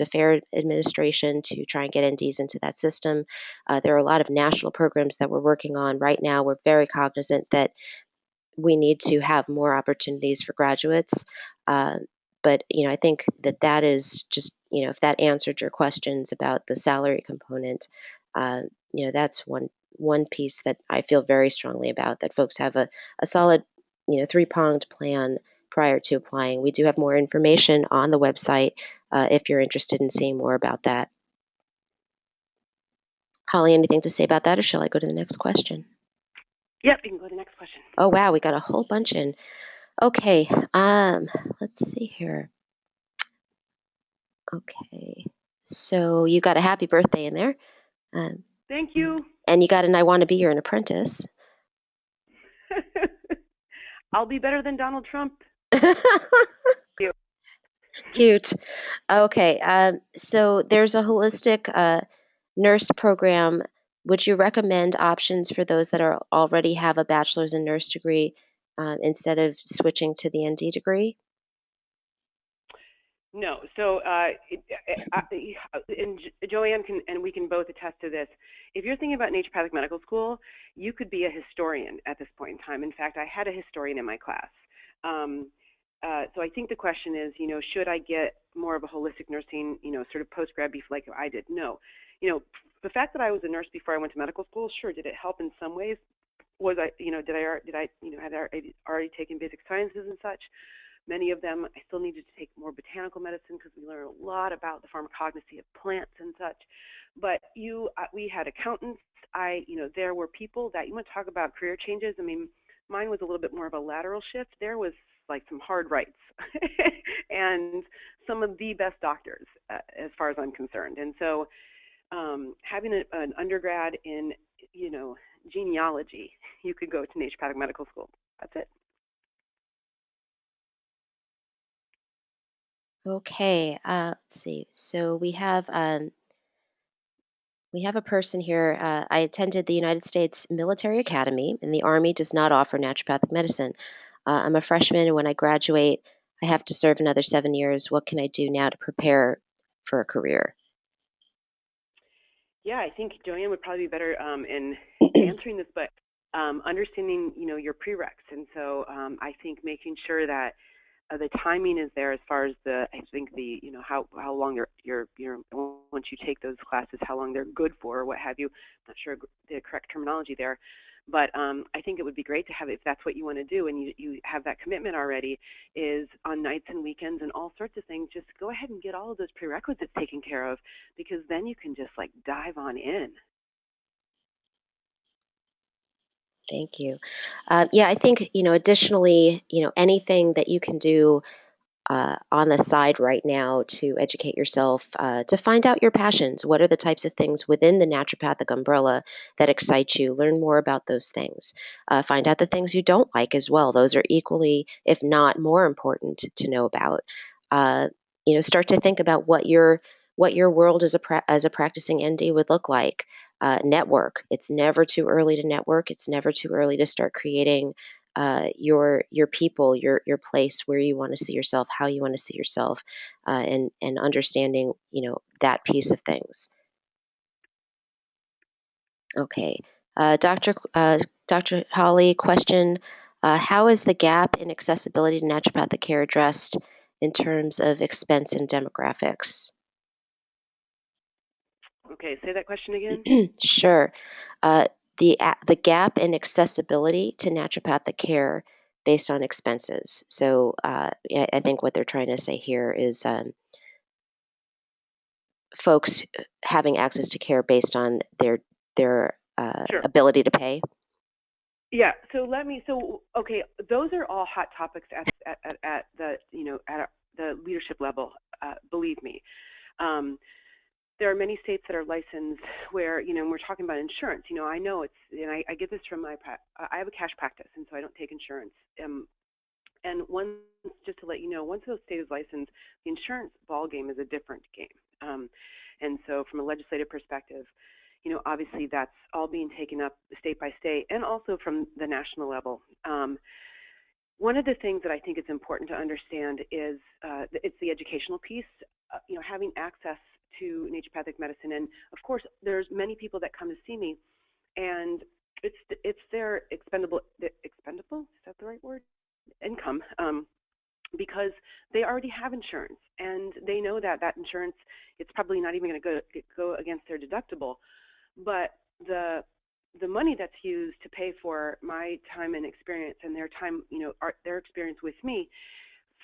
Affairs Administration to try and get NDs into that system. There are a lot of national programs that we're working on right now. We're very cognizant that we need to have more opportunities for graduates. Uh, but I think that is just if that answered your questions about the salary component, that's one piece that I feel very strongly about. That folks have a solid three-pronged plan prior to applying. We do have more information on the website if you're interested in seeing more about that. Holly, anything to say about that, or shall I go to the next question? Yep, you can go to the next question. Oh wow, we got a whole bunch in. Okay, let's see here. Okay, so you got a happy birthday in there, um, Thank you. and you got an I want to be your apprentice. I'll be better than Donald Trump. Cute. Okay, so there's a holistic nurse program. Would you recommend options for those that are already have a bachelor's in nurse degree instead of switching to the ND degree? No. So, and Joanne can, and we can both attest to this. If you're thinking about naturopathic medical school, you could be a historian at this point in time. In fact, I had a historian in my class. So I think the question is, should I get more of a holistic nursing, sort of post-grad beef like I did? No. The fact that I was a nurse before I went to medical school, sure, did it help in some ways? Was I, had I already taken basic sciences and such? Many of them, I still needed to take more botanical medicine because we learn a lot about the pharmacognosy of plants and such. But we had accountants. There were people that you want to talk about career changes. I mean, mine was a little bit more of a lateral shift. There was like some hard rights and some of the best doctors as far as I'm concerned. And so having an undergrad in, genealogy, you could go to naturopathic medical school. That's it. Okay, let's see. So we have a person here. I attended the United States Military Academy, and the Army does not offer naturopathic medicine. I'm a freshman, and when I graduate, I have to serve another 7 years. What can I do now to prepare for a career? Yeah, I think Joanne would probably be better in answering this, but understanding, your prereqs. And so I think making sure that the timing is there as far as I think how long once you take those classes, how long they're good for or what have you. I'm not sure the correct terminology there, but I think it would be great to have, if that's what you want to do and you have that commitment already, is on nights and weekends and all sorts of things, just go ahead and get all of those prerequisites taken care of, because then you can just like dive on in. Thank you. Yeah, I think, additionally, anything that you can do on the side right now to educate yourself, to find out your passions. What are the types of things within the naturopathic umbrella that excite you? Learn more about those things. Find out the things you don't like as well. Those are equally, if not more important to know about. Uh, start to think about what your world as a practicing ND would look like. Network. It's never too early to network. It's never too early to start creating your people, your place where you want to see yourself, how you want to see yourself, and understanding that piece of things. Okay, Dr. Holly, question: how is the gap in accessibility to naturopathic care addressed in terms of expense and demographics? Okay, say that question again. Sure. Uh, the gap in accessibility to naturopathic care based on expenses. So I think what they're trying to say here is folks having access to care based on their Sure. ability to pay. Yeah. Okay, those are all hot topics at the the leadership level. Believe me. Um, there are many states that are licensed where, we're talking about insurance. I know and I get this from I have a cash practice, and so I don't take insurance. And just to let you know, once those state is licensed, the insurance ball game is a different game. And so from a legislative perspective, obviously that's all being taken up state by state and also from the national level. One of the things that I think is important to understand is it's the educational piece, having access to naturopathic medicine. And of course, there's many people that come to see me, and it's their expendable, is that the right word? Income, because they already have insurance, and they know that insurance, it's probably not even going to go against their deductible. But the money that's used to pay for my time and experience and their time, their experience with me,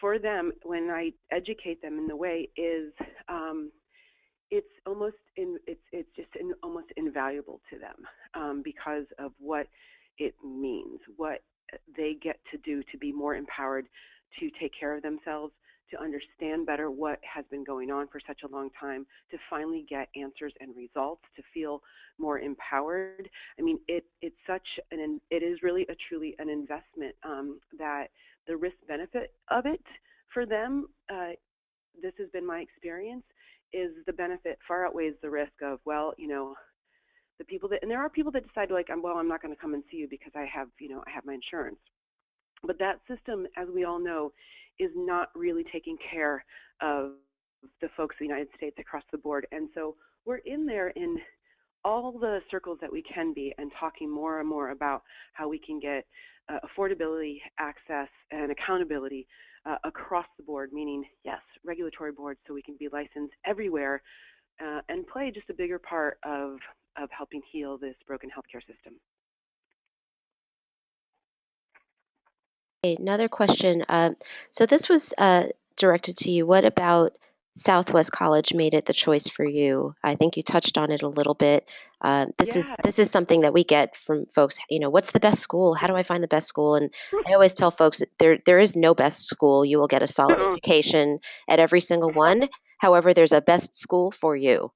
for them, when I educate them in the way, is it's just almost invaluable to them, because of what it means, what they get to do to be more empowered, to take care of themselves, to understand better what has been going on for such a long time, to finally get answers and results, to feel more empowered. I mean, it is really truly an investment, that the risk benefit of it for them, this has been my experience, is the benefit far outweighs the risk of, well, the people that, and there are people that decide, like, I'm not going to come and see you because I have my insurance. But that system, as we all know, is not really taking care of the folks in the United States across the board. And so we're in there in all the circles that we can be, and talking more and more about how we can get affordability, access, and accountability across the board, meaning, yes, regulatory boards, so we can be licensed everywhere, and play just a bigger part of helping heal this broken healthcare system. Another question. So this was directed to you. What about Southwest College made it the choice for you? I think you touched on it a little bit. This is Yeah. this is something that we get from folks. What's the best school? How do I find the best school? And I always tell folks that there is no best school. You will get a solid education at every single one. However, there's a best school for you.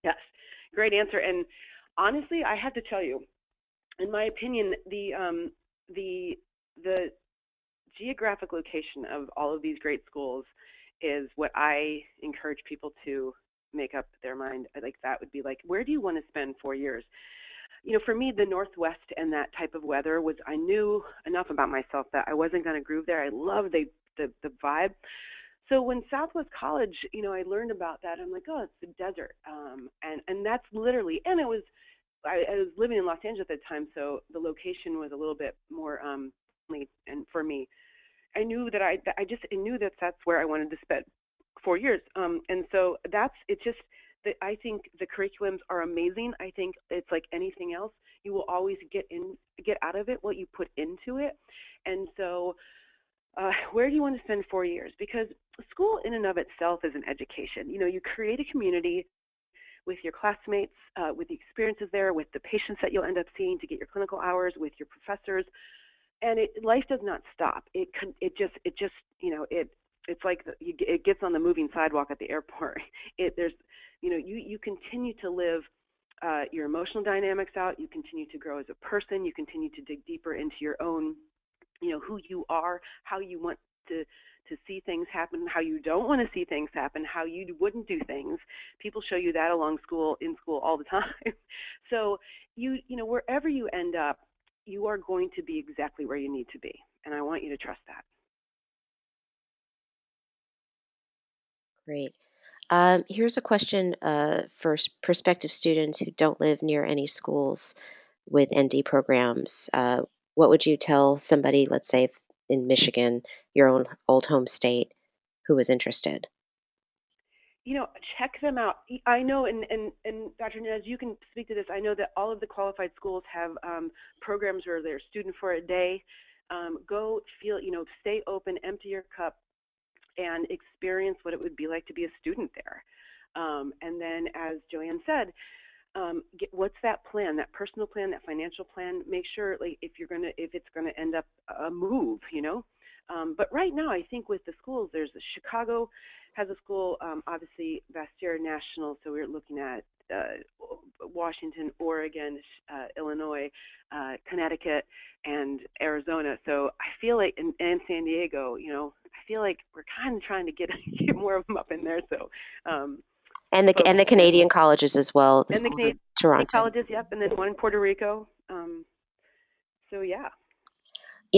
Yes, great answer. And honestly, I have to tell you, in my opinion, the the geographic location of all of these great schools is what I encourage people to make up their mind. Like, that would be like, where do you want to spend 4 years? For me, the Northwest and that type of weather was, I knew enough about myself that I wasn't going to groove there. I love the vibe. So when Southwest College, I learned about that. I'm like, oh, it's the desert, and that's literally, and it was, I was living in Los Angeles at the time, so the location was a little bit more, and for me, I knew that I knew that that's where I wanted to spend 4 years, and so it's just that I think the curriculums are amazing. I think it's like anything else, you will always get out of it what you put into it, and so. Where do you want to spend 4 years? Because school in and of itself is an education. You create a community with your classmates, with the experiences there, with the patients that you'll end up seeing to get your clinical hours, with your professors, and life does not stop. It's like it gets on the moving sidewalk at the airport. You continue to live your emotional dynamics out. You continue to grow as a person. You continue to dig deeper into your own, who you are, how you want to see things happen, how you don't want to see things happen, how you wouldn't do things. People show you that in school all the time. So wherever you end up, you are going to be exactly where you need to be, and I want you to trust that. Great. Here's a question for prospective students who don't live near any schools with ND programs. What would you tell somebody, let's say in Michigan, your own old home state, who is interested? Check them out. I know, and Dr. Nez, you can speak to this. I know that all of the qualified schools have programs where they're student for a day. Go feel, stay open, empty your cup, and experience what it would be like to be a student there. And then, as Joanne said, what's that plan, that personal plan, that financial plan? Make sure, like, if it's gonna end up a move, But right now, I think with the schools, Chicago has a school, obviously Bastyr National. So we're looking at Washington, Oregon, Illinois, Connecticut, and Arizona. So I feel like, and San Diego, I feel like we're kind of trying to get more of them up in there. So folks, and the Canadian colleges as well, the and the schools of Canadian Toronto. colleges, yep, and then one in Puerto Rico. So yeah.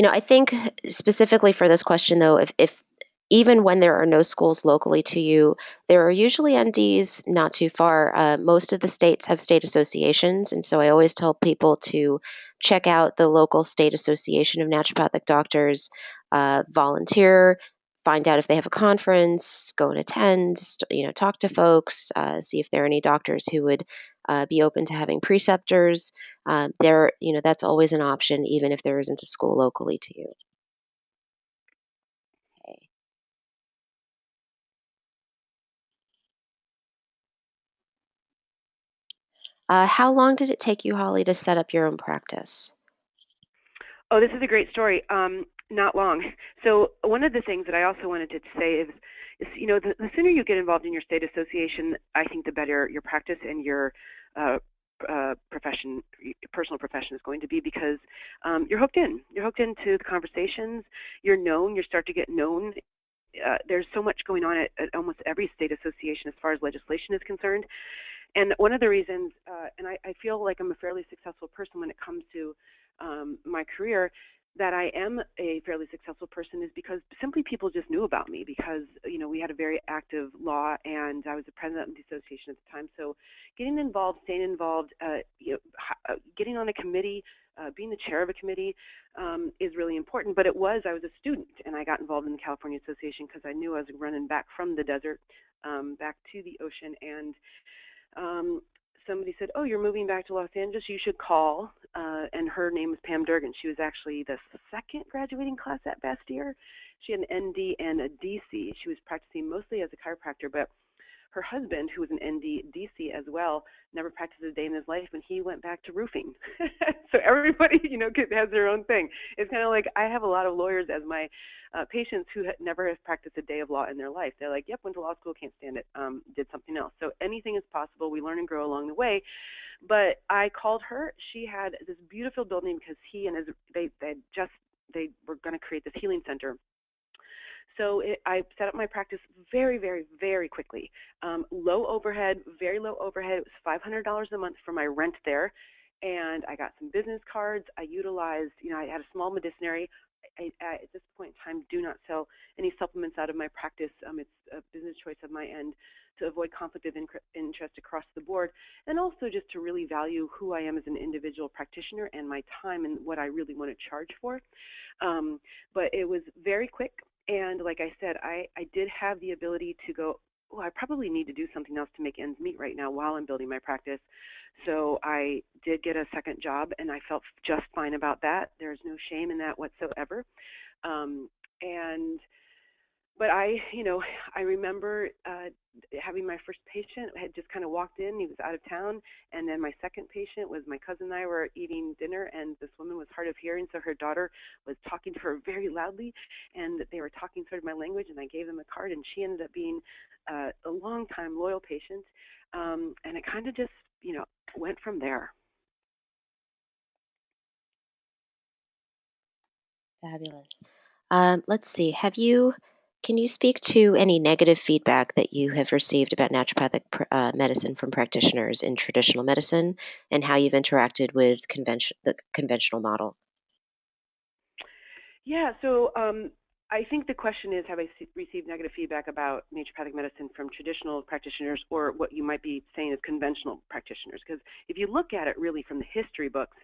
I think specifically for this question, though, if even when there are no schools locally to you, there are usually NDs not too far. Most of the states have state associations, and so I always tell people to check out the local state association of naturopathic doctors, volunteer, find out if they have a conference, go and attend, talk to folks, see if there are any doctors who would be open to having preceptors. That's always an option, even if there isn't a school locally to you. Okay. How long did it take you, Holly, to set up your own practice? Oh, this is a great story. Not long. So one of the things that I also wanted to say is the sooner you get involved in your state association, I think the better your practice and your uh, profession, personal profession is going to be, because you're hooked in. You're hooked into the conversations. You're known. You start to get known. There's so much going on at almost every state association as far as legislation is concerned. And one of the reasons, and I feel like I'm a fairly successful person when it comes to my career, that I am a fairly successful person is because simply people just knew about me, because we had a very active law, and I was the president of the association at the time. So getting involved, staying involved, getting on a committee, being the chair of a committee is really important. But I was a student, and I got involved in the California Association because I knew I was running back from the desert back to the ocean, and um, somebody said, "Oh, you're moving back to Los Angeles. You should call." And her name was Pam Durgan. She was actually the second graduating class at Bastyr. She had an ND and a DC. She was practicing mostly as a chiropractor, but her husband, who was an ND DC as well, never practiced a day in his life, and he went back to roofing. So everybody, has their own thing. It's kind of like I have a lot of lawyers as my patients who never have practiced a day of law in their life. They're like, "Yep, went to law school, can't stand it, did something else." So anything is possible. We learn and grow along the way. But I called her. She had this beautiful building because they were going to create this healing center. So I set up my practice very, very, very quickly. Low overhead, very low overhead. It was $500 a month for my rent there. And I got some business cards. I utilized, I had a small medicinary. At this point in time, do not sell any supplements out of my practice. It's a business choice of my end to avoid conflict of interest across the board, and also just to really value who I am as an individual practitioner and my time and what I really want to charge for. But it was very quick. And like I said, I did have the ability to go, "Oh, I probably need to do something else to make ends meet right now while I'm building my practice." So I did get a second job, and I felt just fine about that. There's no shame in that whatsoever. Um, and but I remember having my first patient. I had just kind of walked in. He was out of town. And then my second patient was my cousin and I were eating dinner, and this woman was hard of hearing, so her daughter was talking to her very loudly, and they were talking sort of my language, and I gave them a card, and she ended up being a long-time loyal patient. And it kind of just, went from there. Fabulous. Let's see. Can you speak to any negative feedback that you have received about naturopathic medicine from practitioners in traditional medicine, and how you've interacted with the conventional model? Yeah, so I think the question is, have I received negative feedback about naturopathic medicine from traditional practitioners, or what you might be saying is conventional practitioners? Because if you look at it really from the history books,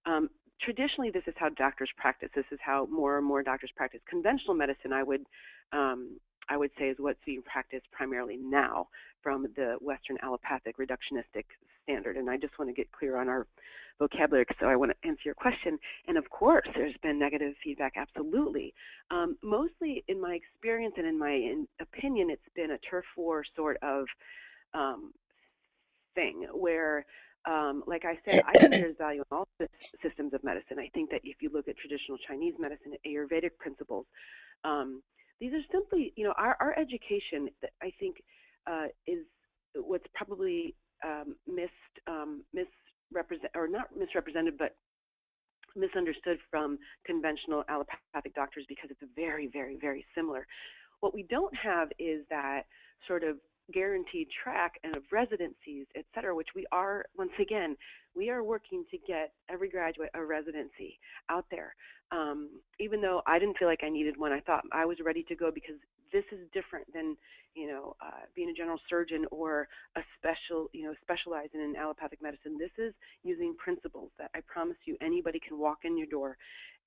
um, traditionally this is how doctors practice. This is how more and more doctors practice. Conventional medicine, I would say, is what's being practiced primarily now from the Western allopathic reductionistic standard. And I just want to get clear on our vocabulary, so I want to answer your question. And of course, there's been negative feedback, absolutely. Mostly in my experience and in my opinion, it's been a turf war sort of um, thing where, like I said, I think there's value in all systems of medicine. I think that if you look at traditional Chinese medicine, Ayurvedic principles, um, these are simply, our education, I think, is what's probably misrepresent, or not misrepresented, but misunderstood from conventional allopathic doctors, because it's very, very, very similar. What we don't have is that sort of guaranteed track and of residencies, et cetera, which we are, once again, we are working to get every graduate a residency out there. Even though I didn't feel like I needed one, I thought I was ready to go because this is different than, being a general surgeon or a specializing in allopathic medicine. This is using principles that I promise you anybody can walk in your door.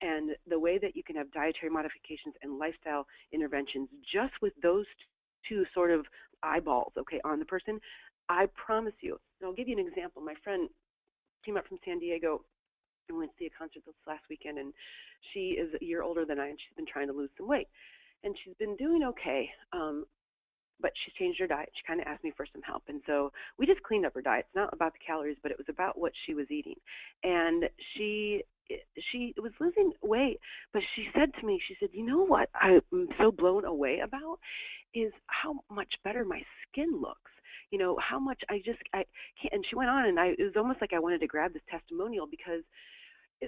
And the way that you can have dietary modifications and lifestyle interventions just with those two sort of eyeballs, okay, on the person, I promise you. And I'll give you an example. My friend came up from San Diego and went to see a concert this last weekend, and she is a year older than I, and she's been trying to lose some weight. And she's been doing okay, but she's changed her diet. She kind of asked me for some help. And so we just cleaned up her diet. It's not about the calories, but it was about what she was eating. And she was losing weight, but she said to me, she said, you know what I'm so blown away about is how much better my skin looks. How much I can't. And she went on, and it was almost like I wanted to grab this testimonial because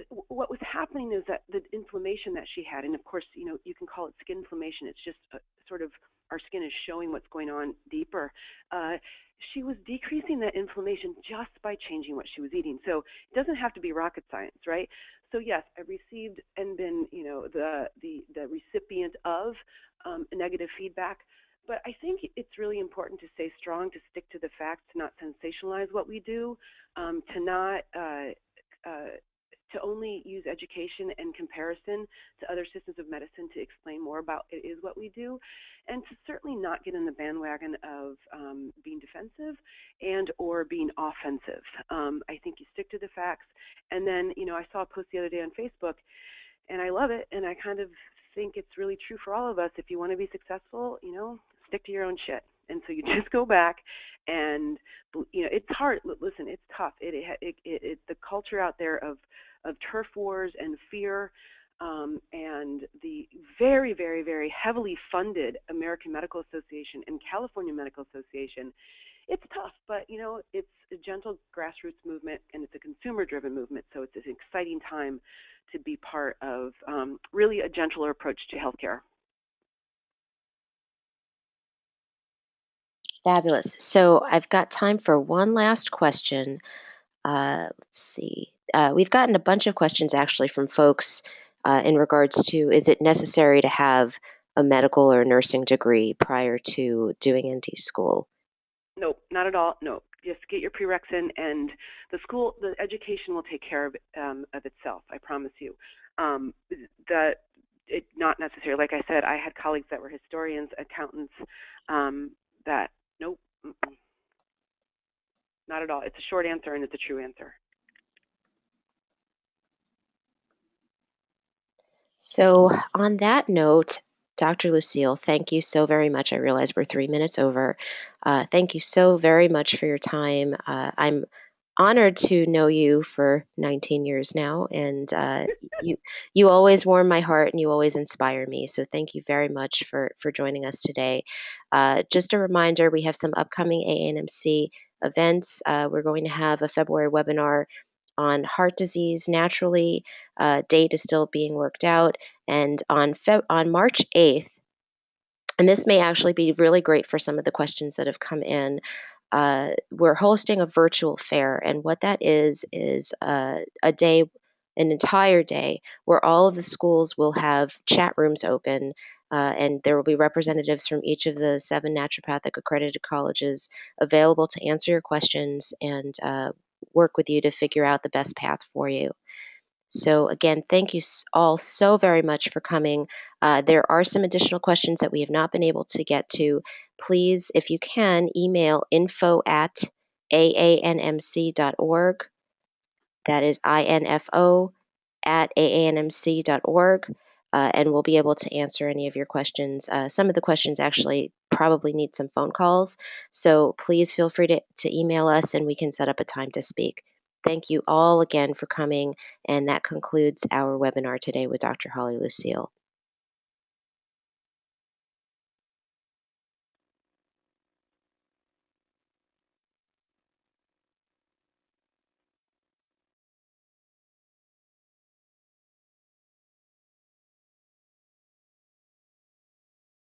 what was happening is that the inflammation that she had, and of course, you can call it skin inflammation. It's just sort of our skin is showing what's going on deeper. She was decreasing that inflammation just by changing what she was eating. So it doesn't have to be rocket science, right? So yes, I received and been, the recipient of negative feedback. But I think it's really important to stay strong, to stick to the facts, to not sensationalize what we do, to not to only use education and comparison to other systems of medicine to explain more about it is what we do, and to certainly not get in the bandwagon of being defensive and or being offensive. I think you stick to the facts. And then, I saw a post the other day on Facebook, and I love it, and I kind of think it's really true for all of us. If you want to be successful, stick to your own shit. And so you just go back, and it's hard. Listen, it's tough. The culture out there of turf wars and fear, and the very, very, very heavily funded American Medical Association and California Medical Association. It's tough, but it's a gentle grassroots movement, and it's a consumer-driven movement. So it's an exciting time to be part of really a gentler approach to healthcare. Fabulous. So I've got time for one last question. Let's see. We've gotten a bunch of questions actually from folks in regards to, is it necessary to have a medical or nursing degree prior to doing NT school? No, not at all. No, just get your prereqs in, and the education will take care of itself. I promise you. It's not necessary. Like I said, I had colleagues that were historians, accountants, that nope, not at all. It's a short answer, and it's a true answer. So on that note, Dr. Lucille, thank you so very much. I realize we're 3 minutes over. Thank you so very much for your time. I'm honored to know you for 19 years now, and you always warm my heart and you always inspire me. So thank you very much for joining us today. Just a reminder, we have some upcoming AANMC events. We're going to have a February webinar on heart disease naturally. Date is still being worked out, and on March 8th, and this may actually be really great for some of the questions that have come in. We're hosting a virtual fair, and what that is a day, an entire day, where all of the schools will have chat rooms open, and there will be representatives from each of the 7 naturopathic accredited colleges available to answer your questions and work with you to figure out the best path for you. So again, thank you all so very much for coming. There are some additional questions that we have not been able to get to. Please, if you can, email info@aanmc.org. That is info@aanmc.org. And we'll be able to answer any of your questions. Some of the questions actually probably need some phone calls. So please feel free to email us and we can set up a time to speak. Thank you all again for coming, and that concludes our webinar today with Dr. Holly Lucille.